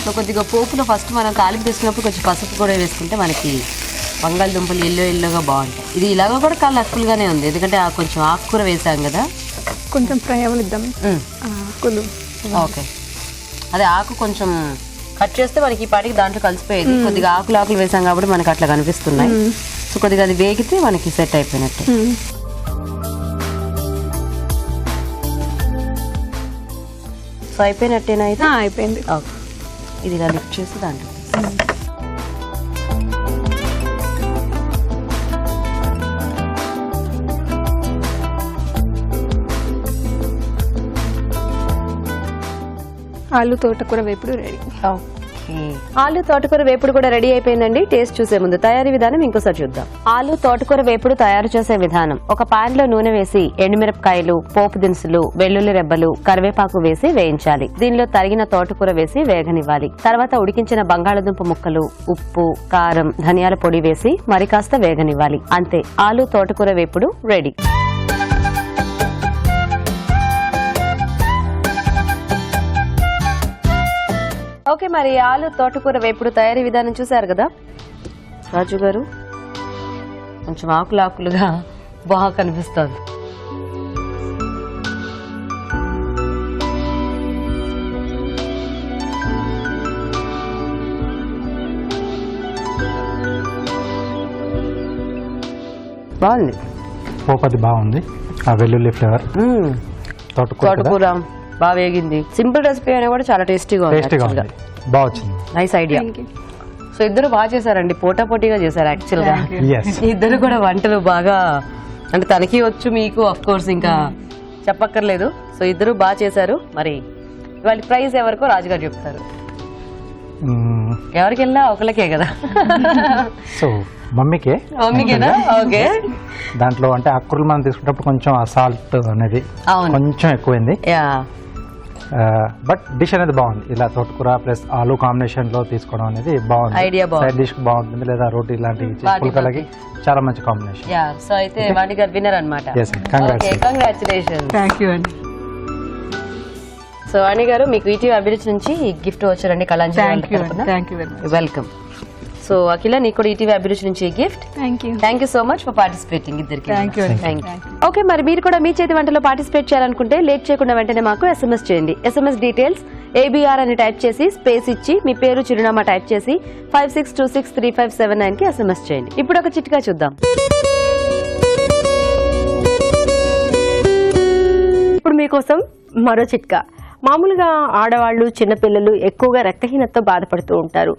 సో కొద్దిగా పోపులో ఫస్ట్ మనం తాలింపు వేసుకున్నప్పుడు కొంచెం పసుపు కూడా వేసుకుంటే మనకి బంగాళదుంపలు ఎల్లోగా బాగుంటాయి. ఇది ఇలాగ కూడా కలర్ఫుల్గానే ఉంది ఎందుకంటే కొంచెం ఆకుకూర వేసాం కదా. కొంచెం ఫ్రై అవనిద్దాం. ఓకే. అదే ఆకు కొంచెం కట్ చేస్తే మనకి ఈ పాటికి దాంట్లో కలిసిపోయేది. కొద్దిగా ఆకులు వేసాం కాబట్టి మనకి అట్లా కనిపిస్తున్నాయి. సో కొద్దిగా అది వేగితే మనకి సెట్ అయిపోయినట్టు. సో అయిపోయినట్టేనా? అయితే అయిపోయింది. ఓకే. ఇది ఇలా లిఫ్ట్ చేసి దాంట్లో ఆలు తోటకూర వేపుడు రెడీ. ఆలు తోటకూర వేపుడు కూడా రెడీ అయిపోయిందండి. టేస్ట్ చూసే ముందు తయారీ విధానం ఇంకోసారి చూద్దాం. ఆలు తోటకూర వేపుడు తయారు చేసే విధానం: ఒక పాన్ లో నూనె వేసి ఎండుమిరపకాయలు, పోపు దినుసులు, వెల్లుల్లి రెబ్బలు, కరివేపాకు వేసి వేయించాలి. దీనిలో తరిగిన తోటకూర వేసి వేగనివ్వాలి. తర్వాత ఉడికించిన బంగాళదుంప ముక్కలు, ఉప్పు, కారం, ధనియాల పొడి వేసి మరి కాస్త వేగనివ్వాలి. అంతే, ఆలు తోటకూర వేపుడు రెడీ. ఓకే, మరి ఆలు తోటకూర వేపుడు తయారీ విధానం చూసారు కదా. రాజు గారు కొంచెం ఆకులాకులుగా బాగా కనిపిస్తుంది. బాగుంది, పోపది బాగుంది. ఆ వెల్లుల్లి ఫ్లేవర్, తోటకూర బాగా వేగింది. సింపుల్ రెసిపీ అయినా కూడా చాలా టేస్టీగా ఉంది. బాగా వచ్చింది. Nice idea. సో ఇద్దరు బాగా చేశారండి, పోటాపోటీగా చేశారు యాక్చువల్ గా. ఇద్దరు కూడా వంటలు బాగా, అంటే తనకి వచ్చు, మీకు ఆఫ్ కోర్స్ ఇంకా చెప్పక్కర్లేదు. సో ఇద్దరు బాగా చేశారు. మరి వాళ్ళ ప్రైజ్ ఎవరికో రాజుగారు చెప్తారు. ఎవరికి వెళ్ళినా ఒకరికే కదా. సో మమ్మీకేనా? ఓకే. దాంట్లో అంటే ఆకుకూరలు మనం తీసుకున్నప్పుడు కొంచెం ఆ సాల్ట్ అనేది కొంచెం ఎక్కువైంది. బట్ డిష్ అనేది బాగుంది, ఇలా తోటకూర ప్లస్ ఆలు కాంబినేషన్ లో తీసుకోవడం అనేది బాగుంది. Idea బాగుంది. సైడ్ డిష్ బాగుంటుంది, లేదా రోటీ లాంటి పుల్కలకి చాలా మంచి కాంబినేషన్. యా సో అయితే వాణి గారు విన్నర్ అన్నమాట. Yes, congrats. Congratulation. Thank you అండి. సో వాణి గారు మీకు ఈటీవీ అభిరుచి నుంచి గిఫ్ట్ వచ్చారండి కళాంజలి థ్యాంక్ యూ అండి. Thank you very much. Welcome. So Akhila నీకు కూడా ఈటీవీ అభిరుచి నుంచి gift. Thank you. Thank you so much for participating ఇద్దరికి. Thank you అండి. Thank you. ఓకే, మరి మీరు కూడా మీ చేతి వంటలో పార్టిసిపేట్ చేయాలనుకుంటే లేట్ చేయకుండా వెంటనే మాకు SMS చేయండి. SMS డీటెయిల్స్ ABR అని టైప్ చేసి స్పేస్ ఇచ్చి మీ పేరు చిరునామా టైప్ చేసి 56263579 కి SMS చేయండి. ఇప్పుడు ఒక చిట్కా చూద్దాం. ఇప్పుడు మీకోసం మరో చిట్కా. మామూలుగా ఆడవాళ్ళు చిన్నపిల్లలు ఎక్కువగా రక్తహీనతతో బాధపడుతూ ఉంటారు.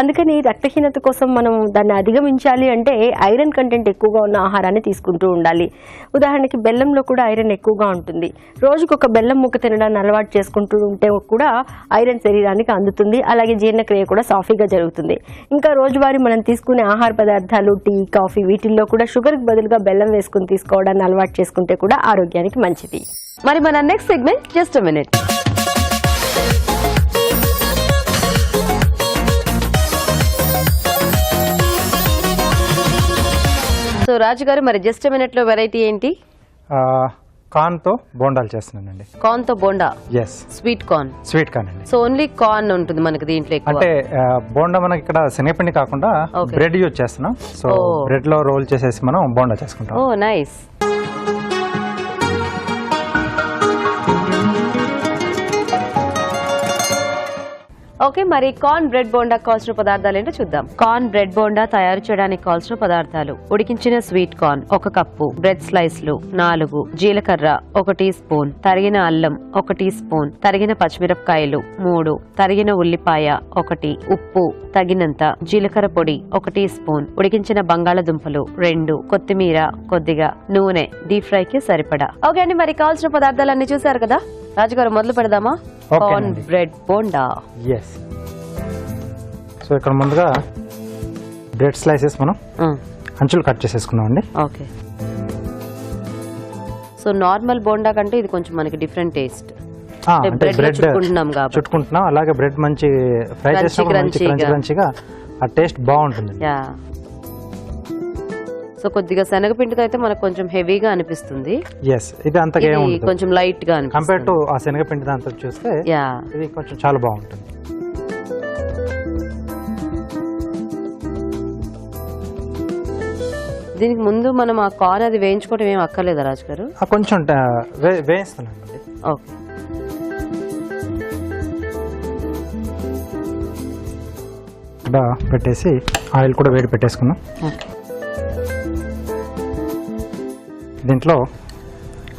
అందుకని రక్తహీనత కోసం మనం దాన్ని అధిగమించాలి అంటే ఐరన్ కంటెంట్ ఎక్కువగా ఉన్న ఆహారాన్ని తీసుకుంటూ ఉండాలి. ఉదాహరణకి బెల్లంలో కూడా ఐరన్ ఎక్కువగా ఉంటుంది. రోజుకు ఒక బెల్లం ముక్క తినడాన్ని అలవాటు చేసుకుంటూ ఉంటే కూడా ఐరన్ శరీరానికి అందుతుంది. అలాగే జీర్ణక్రియ కూడా సాఫీగా జరుగుతుంది. ఇంకా రోజువారీ మనం తీసుకునే ఆహార పదార్థాలు టీ, కాఫీ వీటిల్లో కూడా షుగర్కి బదులుగా బెల్లం వేసుకుని తీసుకోవడాన్ని అలవాటు చేసుకుంటే కూడా ఆరోగ్యానికి మంచిది. మరి మన next segment just minute. So Raju garu మరి జస్ట్ మినిట్ లో వెరైటీ ఏంటి? కార్న్ తో బోండాలు చేస్తున్నానండి. కార్న్ తో bonda. Yes, sweet corn. Sweet corn అండి. సో ఓన్లీ కార్న్ ఉంటుంది మనకి దీంట్లో ఎక్కువ. అంటే బోండా మనకి ఇక్కడ శనగపిండి కాకుండా Okay. బ్రెడ్ యూజ్ చేస్తున్నాం. సో బ్రెడ్ లో రోల్ చేసేసి మనం బోండా చేసుకుంటాం. ఓ నైస్. ఓకే, మరి కార్న్ బ్రెడ్ బోండా కావాల్సిన పదార్థాలు ఏంటో చూద్దాం. కార్న్ బ్రెడ్ బోండా తయారు చేయడానికి కావాల్సిన పదార్థాలు: ఉడికించిన స్వీట్ కార్న్ 1 కప్పు, బ్రెడ్ స్లైస్లు 4, జీలకర్ర 1 టీ స్పూన్, తరిగిన అల్లం 1 టీ స్పూన్, తరిగిన పచ్చిమిరపకాయలు 3, తరిగిన ఉల్లిపాయ 1, ఉప్పు తగినంత, జీలకర్ర పొడి 1 టీ స్పూన్, ఉడికించిన బంగాళదుంపలు 2, కొత్తిమీర కొద్దిగా, నూనె డీప్ ఫ్రై కి సరిపడా. ఓకే అండి, మరి కావాల్సిన పదార్థాలన్నీ చూసారు కదా. రాజుగారు మొదలు పెడదామా? Corn bread bonda. Yes. So ఇక్కడ ముందుగా బ్రెడ్ స్లైసెస్ మనం అంచులు కట్ చేసేసుకున్నాం అండి. ఓకే. సో నార్మల్ బోండా కంటే ఇది కొంచెం మనకి డిఫరెంట్ టేస్ట్. బ్రెడ్ చుట్టుకుంటున్నాం, అలాగే బ్రెడ్ మంచి ఫ్రై చేసినప్పుడు మంచి క్రంచీగా ఆ టేస్ట్ బాగుంటుంది. యా. సో కొద్దిగా శనగపిండితో అయితే మనకు కొంచెం హెవీగా అనిపిస్తుంది. ఎస్, ఇది అంతగా ఏముండదు, కొంచెం లైట్ గా అనిపిస్తుంది కంపేర్ టు ఆ శనగపిండి దాంతో చూస్తే. యా, ఇది కొంచెం చాలా బాగుంటుంది. దీనికి ముందు మనం ఆ కార్న్ అది వేయించుకోవడం ఏం అక్కర్లేదా రాజు గారు? కొంచెం వేయిస్తున్నానండి. ఓకే. ఇలా పెట్టేసి ఆయిల్ కూడా వేడి పెట్టేసుకున్నాం. ఓకే. దీంట్లో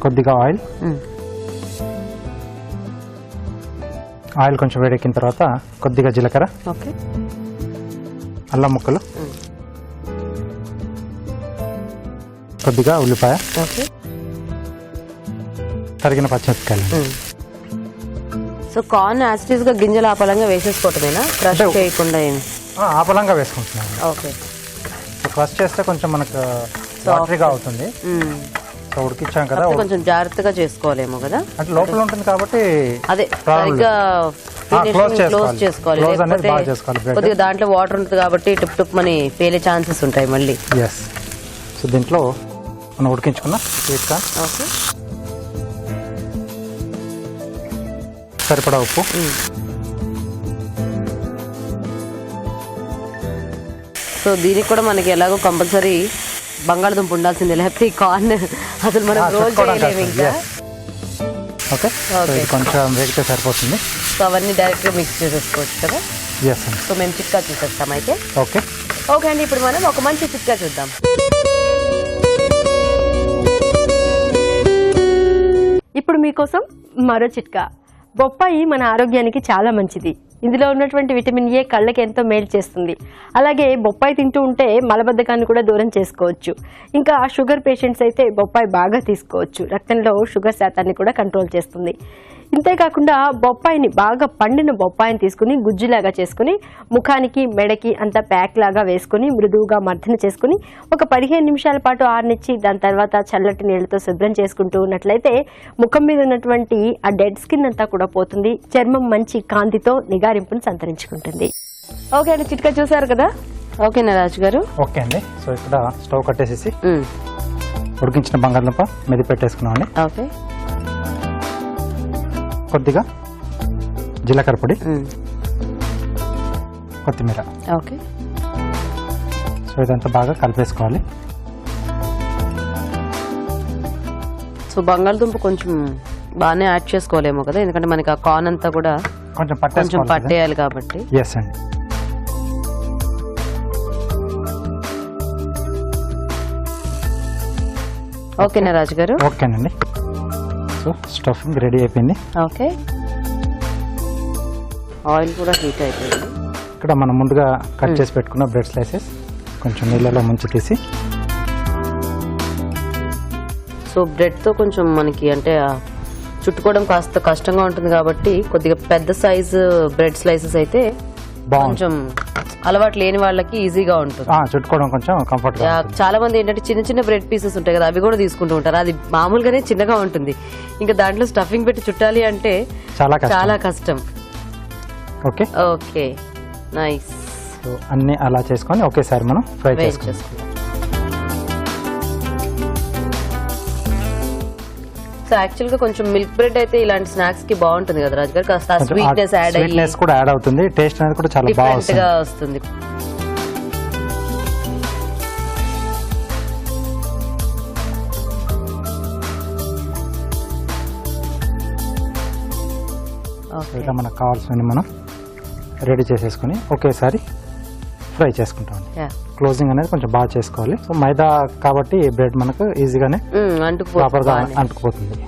కొద్దిగా ఆయిల్ కొంచెం వేడెక్కిన తర్వాత కొద్దిగా జీలకర్ర, ఓకే, అల్లం ముక్కలు, కొద్దిగా ఉల్లిపాయ, ఓకే, తరిగిన పచ్చిమిరపకాయలు. సో కార్న్ యాసిటీస్ గా గింజలు ఆపలంగా వేసేసుకోవటమేనా, క్రష్ చేయకుండా? ఆపలంగా వేసుకుంటున్నాం. ఓకే. క్రష్ చేస్తే కొంచెం మనకు సాఫ్ట్గా అవుతుంది. సో ఉడికించాం కదా, కొంచెం జాగ్రత్తగా చేసుకోవాలేమో కదా, అంటే లోపల ఉంటుంది కాబట్టి అదే సరిగ్గా క్లోజ్ చేసుకోవాలి. కొద్దిగా దాంట్లో వాటర్ ఉంటుంది కాబట్టి టుప్ టుప్ మని పేలే ఛాన్సెస్ ఉంటాయి మళ్ళీ. ఎస్. సో దీంట్లో మనం ఉడికించుకున్న స్వీట్ కార్న్, ఓకే, సరిపడా ఉప్పు, సో దీనికి కూడా మనకి ఎలాగో కంపల్సరీ బంగాళదుంప ఉండాల్సిందే, లేకపోతే ఈ కార్న్ అసలు మనం రోల్ చేయలేము ఇంకా. ఓకే, కొంచెం వేగితే సరిపోతుంది. సో అవన్నీ డైరెక్ట్గా మిక్స్ చేసేసుకోవచ్చు కదా. ఎస్. సో మేము చిట్కా చూసేస్తాం అయితే. ఓకే. ఓకే అండి, ఇప్పుడు మనం ఒక మంచి చిట్కా చూద్దాం. ఇప్పుడు మీకోసం మరో చిట్కా. బొప్పాయి మన ఆరోగ్యానికి చాలా మంచిది. ఇందులో ఉన్నటువంటి విటమిన్ ఏ కళ్ళకి ఎంతో మేలు చేస్తుంది. అలాగే బొప్పాయి తింటూ ఉంటే మలబద్ధకాన్ని కూడా దూరం చేసుకోవచ్చు. ఇంకా షుగర్ పేషెంట్స్ అయితే బొప్పాయి బాగా తీసుకోవచ్చు. రక్తంలో షుగర్ శాతాన్ని కూడా కంట్రోల్ చేస్తుంది. ఇంతేకాకుండా బొప్పాయిని బాగా పండిన బొప్పాయిని తీసుకుని గుజ్జులాగా చేసుకుని ముఖానికి మెడకి అంతా ప్యాక్ లాగా వేసుకుని మృదువుగా మర్దన చేసుకుని ఒక 15 నిమిషాల పాటు ఆరనిచ్చి దాని తర్వాత చల్లటి నీళ్లతో శుభ్రం చేసుకుంటూ ఉన్నట్లయితే ముఖం మీద ఉన్నటువంటి ఆ డెడ్ స్కిన్ అంతా కూడా పోతుంది. చర్మం మంచి కాంతితో నిగారింపును సంతరించుకుంటుంది. ఓకే అండి, చిట్కా చూసారు కదా. ఓకేనా రాజు గారు? ఓకే అండి. సో ఇక్కడ స్టవ్ కట్టేసేసి ఉడికించిన బంగాళదుంప మెది పెట్టేసుకున్నామండి. ఓకే, కొద్దిగా జీలకర్ర పొడి, కొత్తిమీర. ఓకే, సో ఇదంతా బాగా కలిపేసుకోవాలి. సో బంగాళదుంప కొంచెం బాగానే యాడ్ చేసుకోలేమో కదా, ఎందుకంటే మనకి ఆ కార్న్ అంతా కూడా కొంచెం పట్టేయాలి కాబట్టి. ఎస్ అండి. ఓకేనా రాజు గారు? ఓకేనండి. సో స్టఫింగ్ రెడీ అయిపోయింది. ఓకే, ఆయిల్ కూడా హీట్ అయిపోయింది. ఇక్కడ మనం ముందుగా కట్ చేసి పెట్టుకున్న బ్రెడ్ స్లైసెస్ కొంచెం నీళ్ళలో ముంచి తీసి, సో బ్రెడ్తో కొంచెం మనకి అంటే చుట్టుకోవడం కాస్త కష్టంగా ఉంటుంది కాబట్టి కొద్దిగా పెద్ద సైజు బ్రెడ్ స్లైసెస్ అయితే కొంచెం అలవాటు లేని వాళ్ళకి ఈజీగా ఉంటుంది. చుట్టుకోవడం కొంచెం కంఫర్ట్. చాలా మంది ఏంటంటే చిన్న చిన్న బ్రెడ్ పీసెస్ ఉంటాయి కదా, అవి కూడా తీసుకుంటూ ఉంటారు. అది మామూలుగానే చిన్నగా ఉంటుంది, ఇంకా దాంట్లో స్టఫింగ్ పెట్టి చుట్టాలి అంటే చాలా కష్టం. Okay okay, nice. సో అన్ని అలా చేసుకొని ఒకేసారి మనం ఫ్రై చేసుకుందాం. సో యాక్చువల్ గా కొంచెం మిల్క్ బ్రెడ్ అయితే ఇలాంటి స్నాక్స్ కి బాగుంటుంది కదా రాజు గారు, కాస్త స్వీట్నెస్ కూడా యాడ్ అవుతుంది, టేస్ట్ అనేది కూడా చాలా బాగా వస్తుంది. ఇలా మనకు కావాల్సిన మనం రెడీ చేసేసుకుని ఒకేసారి ఫ్రై చేసుకుంటాం. క్లోజింగ్ అనేది కొంచెం బాగా చేసుకోవాలి. సో మైదా కాబట్టి బ్రెడ్ మనకు ఈజీగానే ప్రాపర్గా అంటుకుపోతుంది.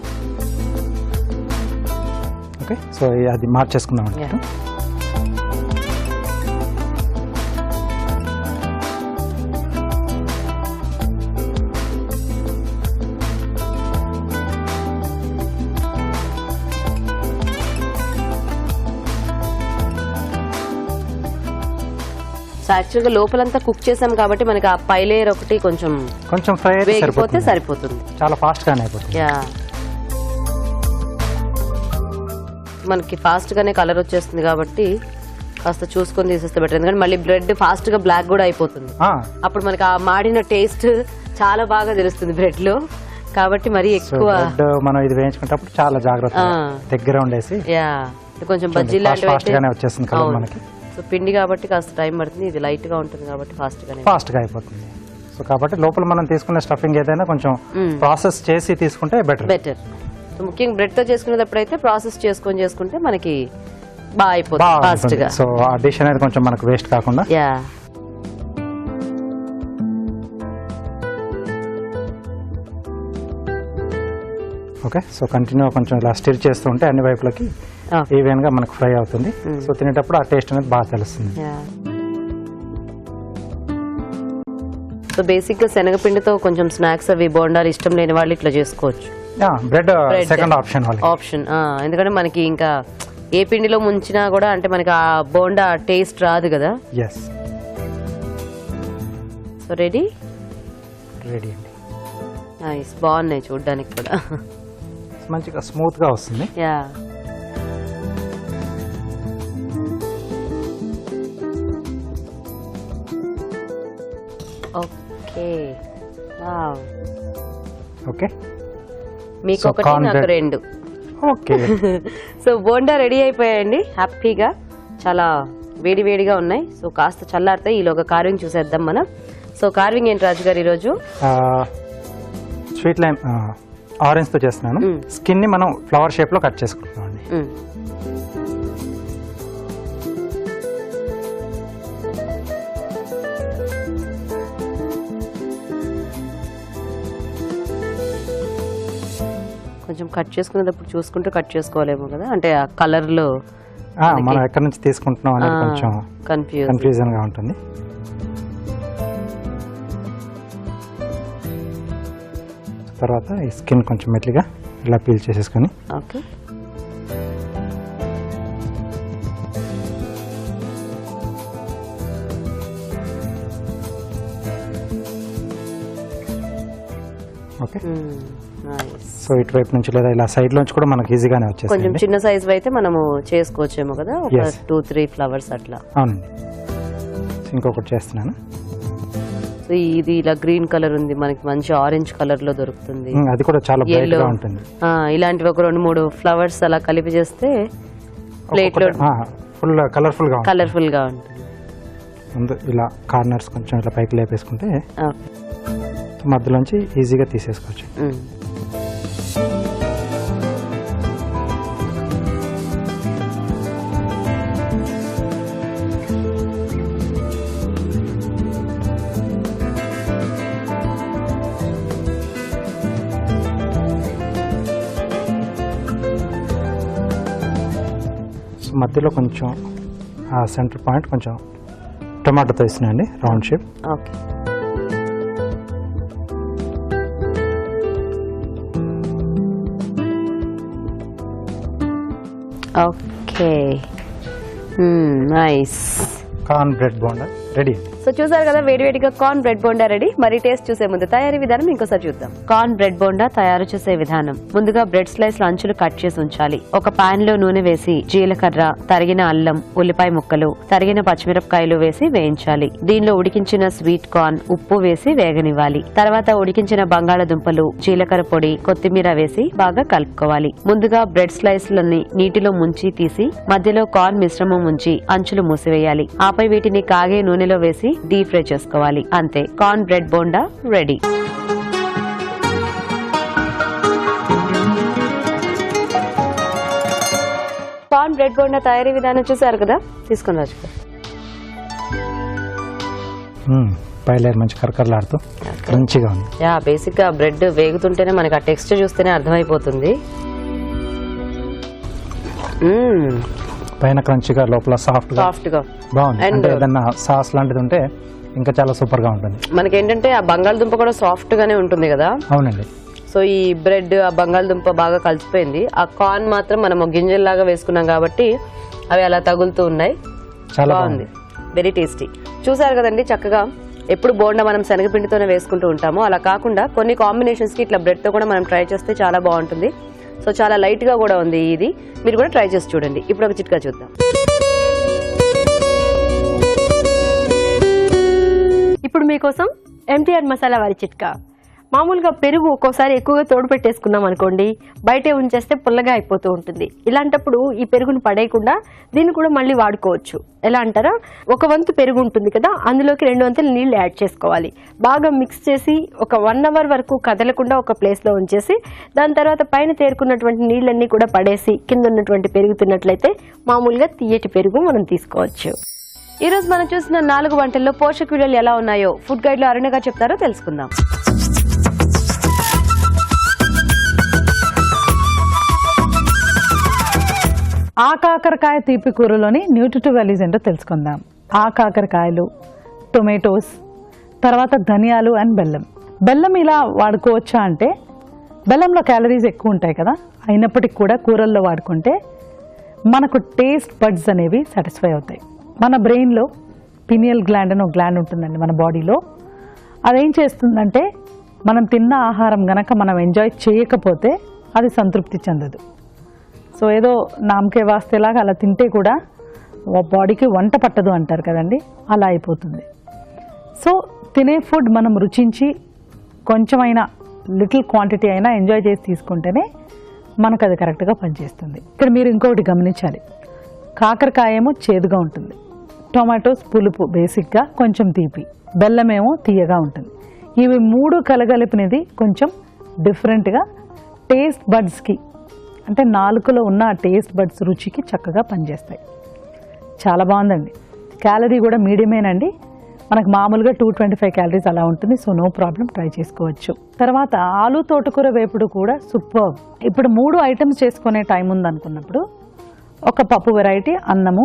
ఓకే, సో అది మార్చేసుకుందాం అన్నట్టు. యాక్చువల్ గా లోపలంతా కుక్ చేసాం కాబట్టి మనకి ఆ పై లేయర్ ఒకటి కొంచెం ఫ్రై అయిపోతే సరిపోతుంది. చాలా ఫాస్ట్ గానే అయిపోతుంది. మనకి ఫాస్ట్ గానే కలర్ వచ్చేస్తుంది కాబట్టి కాస్త చూసుకొని తీసేస్తే బెటర్, ఎందుకంటే మళ్ళీ బ్రెడ్ ఫాస్ట్ గా బ్లాక్ కూడా అయిపోతుంది. అప్పుడు మనకి ఆ మాడిన టేస్ట్ చాలా బాగా తెలుస్తుంది బ్రెడ్ లో, కాబట్టి మరీ ఎక్కువ మనం ఇది వేయించుకునేటప్పుడు చాలా జాగ్రత్త దగ్గర ఉండేసి కొంచెం బజ్జీ లాంటివి వచ్చేస్తుంది కలర్ మనకి. సో పిండి కాబట్టి కాస్త టైం పడుతుంది, ఇది లైట్ గా ఉంటుంది కాబట్టి ఫాస్ట్ గా అయిపోతుంది. సో కాబట్టి లోపల మనం తీసుకునే స్టఫింగ్ ఏదైనా కొంచెం ప్రాసెస్ చేసి తీసుకుంటే బెటర్. సో ముఖ్యంగా బ్రెడ్ తో చేసుకునేటప్పుడు అయితే ప్రాసెస్ చేసుకుంటే మనకి బాగా అయిపోతుంది ఫాస్ట్ గా. సో ఆ డిష్ అనేది కొంచెం మనకు వేస్ట్ కాకుండా. ఓకే, సో కంటిన్యూ కొంచెం ఇలా స్టిర్ చేస్తూ ఉంటే అన్ని వైపులకి ఈవెన్ గా మనకు ఫ్రై అవుతుంది. సో తినేటప్పుడు ఆ టేస్ట్ అనేది బాగా తెలుస్తుంది. సో బేసిక్ గా శనగపిండితో కొంచెం స్నాక్స్ అవి బోండాలు ఇష్టం లేని వాళ్ళు ఇట్లా చేసుకోవచ్చు. Bread second option. ఎందుకంటే మనకి ఇంకా ఏ పిండిలో ముంచినా కూడా అంటే మనకి ఆ బోండా టేస్ట్ రాదు కదా. సో రెడీ అండి. నైస్, బాగున్నాయి చూడడానికి కూడా, మంచిగా స్మూత్ గా వస్తుంది. ఓకే, మీకు ఒకటి నాకు రెండు. ఓకే, సో బోండా రెడీ అయిపోయాయండి హ్యాపీగా, చాలా వేడి వేడిగా ఉన్నాయి. సో కాస్త చల్లారితే ఈలోగా కార్వింగ్ చూసేద్దాం మనం. సో కార్వింగ్ ఏంటి రాజు గారు ఈరోజు? స్వీట్ లైమ్ ఆరెంజ్ తో చేస్తున్నాను. స్కిన్ ని మనం ఫ్లవర్ షేప్ లో కట్ చేసుకుంటాం అండి. కొంచెం కట్ చేసుకునేటప్పుడు చూసుకుంటూ కట్ చేసుకోవాలేమో కదా, అంటే ఆ కలర్ లో మనం ఎక్కడి నుంచి తీసుకుంటున్నాం అనేది కొంచెం కన్ఫ్యూజన్ గా ఉంటుంది. తర్వాత ఈ స్కిన్ కొంచెం మెట్లిగా ఇలా పీల్ చేసేసుకొని ఓకే. ఓకే. సో ఇటువైపు నుంచి లేదా ఇలా సైడ్ లోంచి కూడా మనకి ఈజీగానే వచ్చేస్తుంది. కొంచెం చిన్న సైజ్ అయితే మనము చేసుకోవచ్చేమో కదా, ఒక 2-3 ఫ్లవర్స్ అట్లా. అవునండి. ఇంకొకటి చేస్తున్నాను. సో ఇది ఇలా గ్రీన్ కలర్ ఉంది, మనకి మంచి ఆరెంజ్ కలర్ లో దొరుకుతుంది. అది కూడా చాలా బ్రైట్ గా ఉంటుంది. ఇలాంటివి ఒక 2-3 ఫ్లవర్స్ అలా కలిపి చేస్తే ప్లేట్ లో ఫుల్ కలర్ఫుల్ గా ఉంటుంది. ముందు ఇలా కార్నర్స్ కొంచెం ఇలా పైకి లేపేసుకుంటే మధ్యలోంచి ఈజీగా తీసేసుకోవచ్చు. మధ్యలో కొంచెం ఆ సెంటర్ పాయింట్ కొంచెం టమాటోతో ఇస్తున్నాయండి, round shape. Okay. Okay, nice. Corn bread bonda ready. So చూసారు కదా, వేడివేడిగా కార్న్ బ్రెడ్ బోండా రెడీ. మరి టేస్ట్ చూసే ముందు తయారీ విధానం ఇంకోసారి చూద్దాం. కార్న్ బ్రెడ్ బోండా తయారు చేసే విధానం: ముందుగా బ్రెడ్ స్లైస్ అంచులు కట్ చేసి ఉంచాలి. ఒక పాన్ లో నూనె వేసి జీలకర్ర, తరిగిన అల్లం, ఉల్లిపాయ ముక్కలు, తరిగిన పచ్చిమిరపకాయలు వేసి వేయించాలి. దీనిలో ఉడికించిన స్వీట్ కార్న్, ఉప్పు వేసి వేగనివ్వాలి. తర్వాత ఉడికించిన బంగాళదుంపలు, జీలకర్ర పొడి, కొత్తిమీర వేసి బాగా కలుపుకోవాలి. ముందుగా బ్రెడ్ స్లైస్లని నీటిలో ముంచి తీసి మధ్యలో కార్న్ మిశ్రమం ఉంచి అంచులు మూసివేయాలి. ఆపై వీటిని కాగే నూనెలో వేసి డీప్ ఫ్రై చేసుకోవాలి. అంతే, corn bread bonda ready. Corn bread bonda తయారీ విధానం చూసారు కదా, తీసుకుని రాజు. పైలేరు మంచి కరకరలాడుతూ మంచిగా ఉంది. బేసిక్ గా బ్రెడ్ వేగుతుంటేనే మనకి ఆ టెక్స్చర్ చూస్తేనే అర్థమైపోతుంది. పైన క్రంచిగా, లోపల సాఫ్ట్ గా బాగుంది. అంటే ఏదన్నా సాస్ లాంటిది ఉంటే ఇంకా చాలా సూపర్ గా ఉంటుంది. మనకి ఏంటంటే ఆ బంగాళదుంప కూడా సాఫ్ట్ గానే ఉంటుంది కదా. అవునండి. సో ఈ బ్రెడ్ ఆ బంగాళదుంప బాగా కలిసిపోయింది. ఆ కార్న్ మాత్రం మనం గింజల్లాగా వేసుకున్నాం కాబట్టి అవి అలా తగులుతూ ఉన్నాయి. చాలా బాగుంది, వెరీ టేస్టీ. చూసారు కదండి, చక్కగా ఎప్పుడు బోండా మనం శనగపిండితోనే వేసుకుంటూ ఉంటాము, అలా కాకుండా కొన్ని కాంబినేషన్స్ కి ఇట్లా బ్రెడ్ తో కూడా మనం ట్రై చేస్తే చాలా బాగుంటుంది. సో చాలా లైట్ గా కూడా ఉంది ఇది, మీరు కూడా ట్రై చేసి చూడండి. ఇప్పుడు ఒక చిట్కా చూద్దాం. ఇప్పుడు మీకోసం ఎంటీఆర్ మసాలా వారి చిట్కా. మామూలుగా పెరుగు ఒక్కోసారి ఎక్కువగా తోడు పెట్టేసుకున్నాం అనుకోండి, బయటే ఉంచేస్తే పుల్లగా అయిపోతూ ఉంటుంది. ఇలాంటప్పుడు ఈ పెరుగును పడేయకుండా దీన్ని కూడా మళ్ళీ వాడుకోవచ్చు. ఎలా అంటారా, ఒక వంతు పెరుగు ఉంటుంది కదా, అందులోకి 2 వంతులు నీళ్లు యాడ్ చేసుకోవాలి. బాగా మిక్స్ చేసి ఒక 1 అవర్ వరకు కదలకుండా ఒక ప్లేస్లో ఉంచేసి దాని తర్వాత పైన తేరుకున్నటువంటి నీళ్ళన్నీ కూడా పడేసి కింద ఉన్నటువంటి పెరుగు తిన్నట్లయితే మామూలుగా తీయటి పెరుగు మనం తీసుకోవచ్చు. ఈ రోజు మనం చూసిన 4 వంటల్లో పోషక విలువలు ఎలా ఉన్నాయో ఫుడ్ గైడ్ లో అరుణ గారు చెప్తారో తెలుసుకుందాం. ఆకాకరకాయ తీపి కూరలోని న్యూట్రిటివ్ వాల్యూస్ ఏంటో తెలుసుకుందాం. ఆకాకరకాయలు, టొమాటోస్, తర్వాత ధనియాలు అండ్ బెల్లం. బెల్లం ఇలా వాడుకోవచ్చా అంటే, బెల్లంలో క్యాలరీస్ ఎక్కువ ఉంటాయి కదా, అయినప్పటికీ కూడా కూరల్లో వాడుకుంటే మనకు టేస్ట్ బడ్స్ అనేవి సాటిస్ఫై అవుతాయి. మన బ్రెయిన్లో పినియల్ గ్లాండ్ అని ఒక గ్లాండ్ ఉంటుందండి మన బాడీలో. అదేం చేస్తుందంటే, మనం తిన్న ఆహారం గనక మనం ఎంజాయ్ చేయకపోతే అది సంతృప్తి చెందదు. సో ఏదో నామకే వాస్తేలాగా అలా తింటే కూడా బాడీకి వంట పట్టదు అంటారు కదండి, అలా అయిపోతుంది. సో తినే ఫుడ్ మనం రుచించి కొంచెమైనా లిటిల్ క్వాంటిటీ అయినా ఎంజాయ్ చేసి తీసుకుంటేనే మనకు అది కరెక్ట్గా పనిచేస్తుంది. ఇక్కడ మీరు ఇంకొకటి గమనించాలి, కాకరకాయ ఏమో చేదుగా ఉంటుంది, టొమాటోస్ పులుపు బేసిక్గా కొంచెం తీపి, బెల్లం ఏమో తీయగా ఉంటుంది. ఇవి 3 కలగలిపినది కొంచెం డిఫరెంట్గా టేస్ట్ బడ్స్కి, అంటే నాలుకలో ఉన్న టేస్ట్ బడ్స్ రుచికి చక్కగా పనిచేస్తాయి. చాలా బాగుందండి. క్యాలరీ కూడా మీడియమేనండి, మనకు మామూలుగా 225 క్యాలరీస్ అలా ఉంటుంది. సో నో ప్రాబ్లం, ట్రై చేసుకోవచ్చు. తర్వాత ఆలు తోటకూర వేపుడు కూడా సూపర్. ఇప్పుడు 3 ఐటమ్స్ చేసుకునే టైం ఉందనుకున్నప్పుడు ఒక పప్పు వెరైటీ, అన్నము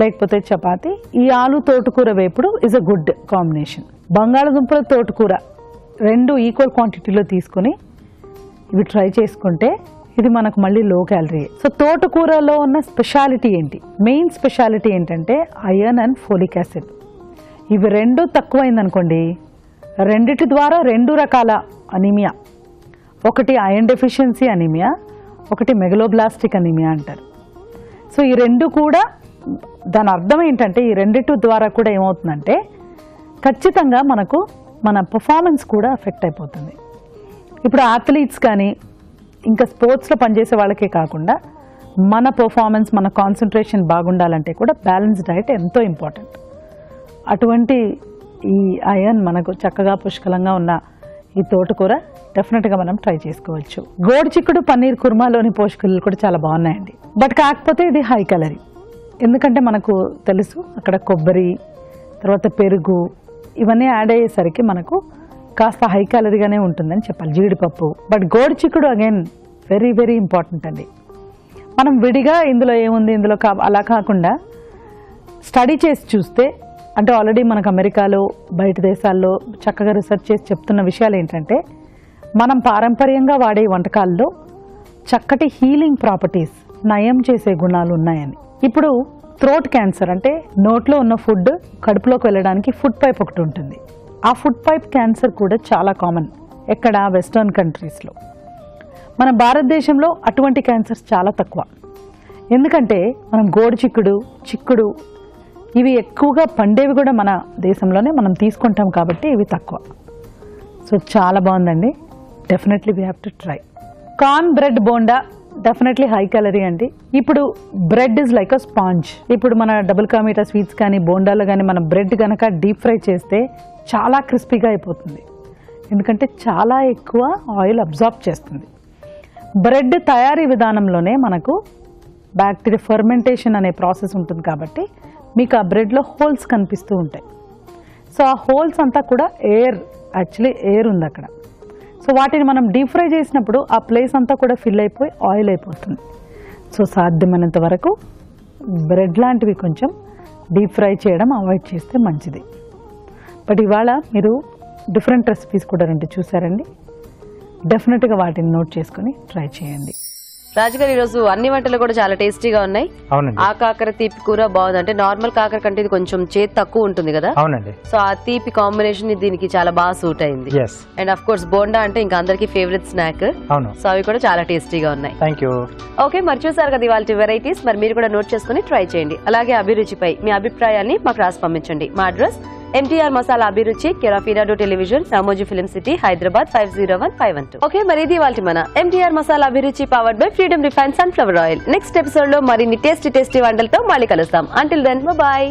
లేకపోతే చపాతి. ఈ ఆలు తోటకూర వేపుడు ఇస్ అ గుడ్ కాంబినేషన్. బంగాళదుంపల తోటకూర 2 ఈక్వల్ క్వాంటిటీలో తీసుకుని ఇవి ట్రై చేసుకుంటే ఇది మనకు మళ్ళీ లో క్యాలరీ. సో తోటకూరలో ఉన్న స్పెషాలిటీ ఏంటి? మెయిన్ స్పెషాలిటీ ఏంటంటే ఐరన్ అండ్ ఫోలిక్ యాసిడ్. ఇవి 2 తక్కువైందనుకోండి, రెండిటి ద్వారా 2 రకాల అనీమియా, ఒకటి ఐరన్ డెఫిషియన్సీ అనీమియా, ఒకటి మెగలోబ్లాస్టిక్ అనీమియా అంటారు. సో ఈ 2 కూడా, దాని అర్థం ఏంటంటే ఈ రెండిటి ద్వారా కూడా ఏమవుతుందంటే ఖచ్చితంగా మనకు మన పర్ఫార్మెన్స్ కూడా ఎఫెక్ట్ అయిపోతుంది. ఇప్పుడు అథ్లీట్స్ కానీ ఇంకా స్పోర్ట్స్లో పనిచేసే వాళ్ళకే కాకుండా మన పర్ఫార్మెన్స్, మన కాన్సన్ట్రేషన్ బాగుండాలంటే కూడా బ్యాలెన్స్ డైట్ ఎంతో ఇంపార్టెంట్. అటువంటి ఈ ఐరన్ మనకు చక్కగా పుష్కలంగా ఉన్న ఈ తోటకూర డెఫినెట్గా మనం ట్రై చేసుకోవచ్చు. గోడు చిక్కుడు పన్నీర్ కుర్మాలోని పోషకాలు కూడా చాలా బాగున్నాయండి. బట్ కాకపోతే ఇది హై క్యాలరీ. ఎందుకంటే మనకు తెలుసు అక్కడ కొబ్బరి, తర్వాత పెరుగు ఇవన్నీ యాడ్ అయ్యేసరికి మనకు కాస్త హై క్యాలరీగానే ఉంటుందని చెప్పాలి, జీడిపప్పు. బట్ గోడు చిక్కుడు అగైన్ వెరీ వెరీ ఇంపార్టెంట్ అండి. మనం విడిగా ఇందులో ఏముంది, ఇందులో అలా కాకుండా స్టడీ చేసి చూస్తే, అంటే ఆల్రెడీ మనకు అమెరికాలో బయట దేశాల్లో చక్కగా రీసెర్చ్ చేసి చెప్తున్న విషయాలు ఏంటంటే మనం పారంపర్యంగా వాడే వంటకాల్లో చక్కటి హీలింగ్ ప్రాపర్టీస్, నయం చేసే గుణాలు ఉన్నాయని. ఇప్పుడు థ్రోట్ క్యాన్సర్ అంటే నోట్లో ఉన్న ఫుడ్ కడుపులోకి వెళ్ళడానికి ఫుడ్ పైప్ ఒకటి ఉంటుంది. ఆ ఫుడ్ పైప్ క్యాన్సర్ కూడా చాలా కామన్ ఎక్కడ, వెస్టర్న్ కంట్రీస్లో. మన భారతదేశంలో అటువంటి క్యాన్సర్స్ చాలా తక్కువ. ఎందుకంటే మనం గోడు చిక్కుడు ఇవి ఎక్కువగా పండేవి కూడా మన దేశంలోనే మనం తీసుకుంటాం కాబట్టి ఇవి తక్కువ. సో చాలా బాగుందండి, definitely we have to try. Corn bread bonda definitely high calorie అండి. ఇప్పుడు bread is like a sponge. ఇప్పుడు మన డబుల్ కా మీఠా స్వీట్స్ కానీ బోండాలు కానీ మన బ్రెడ్ కనుక డీప్ ఫ్రై చేస్తే చాలా క్రిస్పీగా అయిపోతుంది, ఎందుకంటే చాలా ఎక్కువ ఆయిల్ అబ్జార్బ్ చేస్తుంది. బ్రెడ్ తయారీ విధానంలోనే మనకు బ్యాక్టీరియా ఫర్మెంటేషన్ అనే ప్రాసెస్ ఉంటుంది కాబట్టి మీకు ఆ బ్రెడ్లో హోల్స్ కనిపిస్తూ ఉంటాయి. సో ఆ హోల్స్ అంతా కూడా యాక్చువల్లీ ఎయిర్ ఉంది అక్కడ. సో వాటిని మనం డీప్ ఫ్రై చేసినప్పుడు ఆ ప్లేస్ అంతా కూడా ఫిల్ అయిపోయి ఆయిల్ అయిపోతుంది. సో సాధ్యమైనంత వరకు బ్రెడ్ లాంటివి కొంచెం డీప్ ఫ్రై చేయడం అవాయిడ్ చేస్తే మంచిది. బట్ ఇవాళ మీరు డిఫరెంట్ రెసిపీస్ కూడా 2 చూసారండి, డెఫినెట్గా వాటిని నోట్ చేసుకుని ట్రై చేయండి. రాజుగారు ఈరోజు అన్ని వంటలు కూడా చాలా టేస్టీగా ఉన్నాయి. అవునండి. ఆ కాకర తీపి కూర బాగుంది, అంటే నార్మల్ కాకర కంటే ఇది కొంచెం చేదు తక్కువ ఉంటుంది కదా. అవునండి. సో ఆ తీపి కాంబినేషన్ దీనికి చాలా బాగా సూట్ అయింది. అండ్ అఫ్ కోర్స్ బోండా అంటే ఇంకా అందరికి ఫేవరెట్ స్నాక్. అవును. సో అవి కూడా చాలా టేస్టీగా ఉన్నాయి. Thank you. ఓకే, మరి చూసారు కదా ఇవాళ వెరైటీస్. మరి మీరు కూడా నోట్ చేసుకుని ట్రై చేయండి. అలాగే అభిరుచిపై మీ అభిప్రాయాన్ని మాకు రాసి పంపించండి. మా address MTR Masala Abhiruchi, care of Eenadu television, Ramoji Film City, Hyderabad 501512. Okay, మరి ఇది ఇవాల్టి మన MTR Masala Abhiruchi powered by Freedom refine sunflower oil. Next episode లో మరిన్ని టేస్టీ వంటలతో మళ్ళీ కలుస్తాం. Until then bye.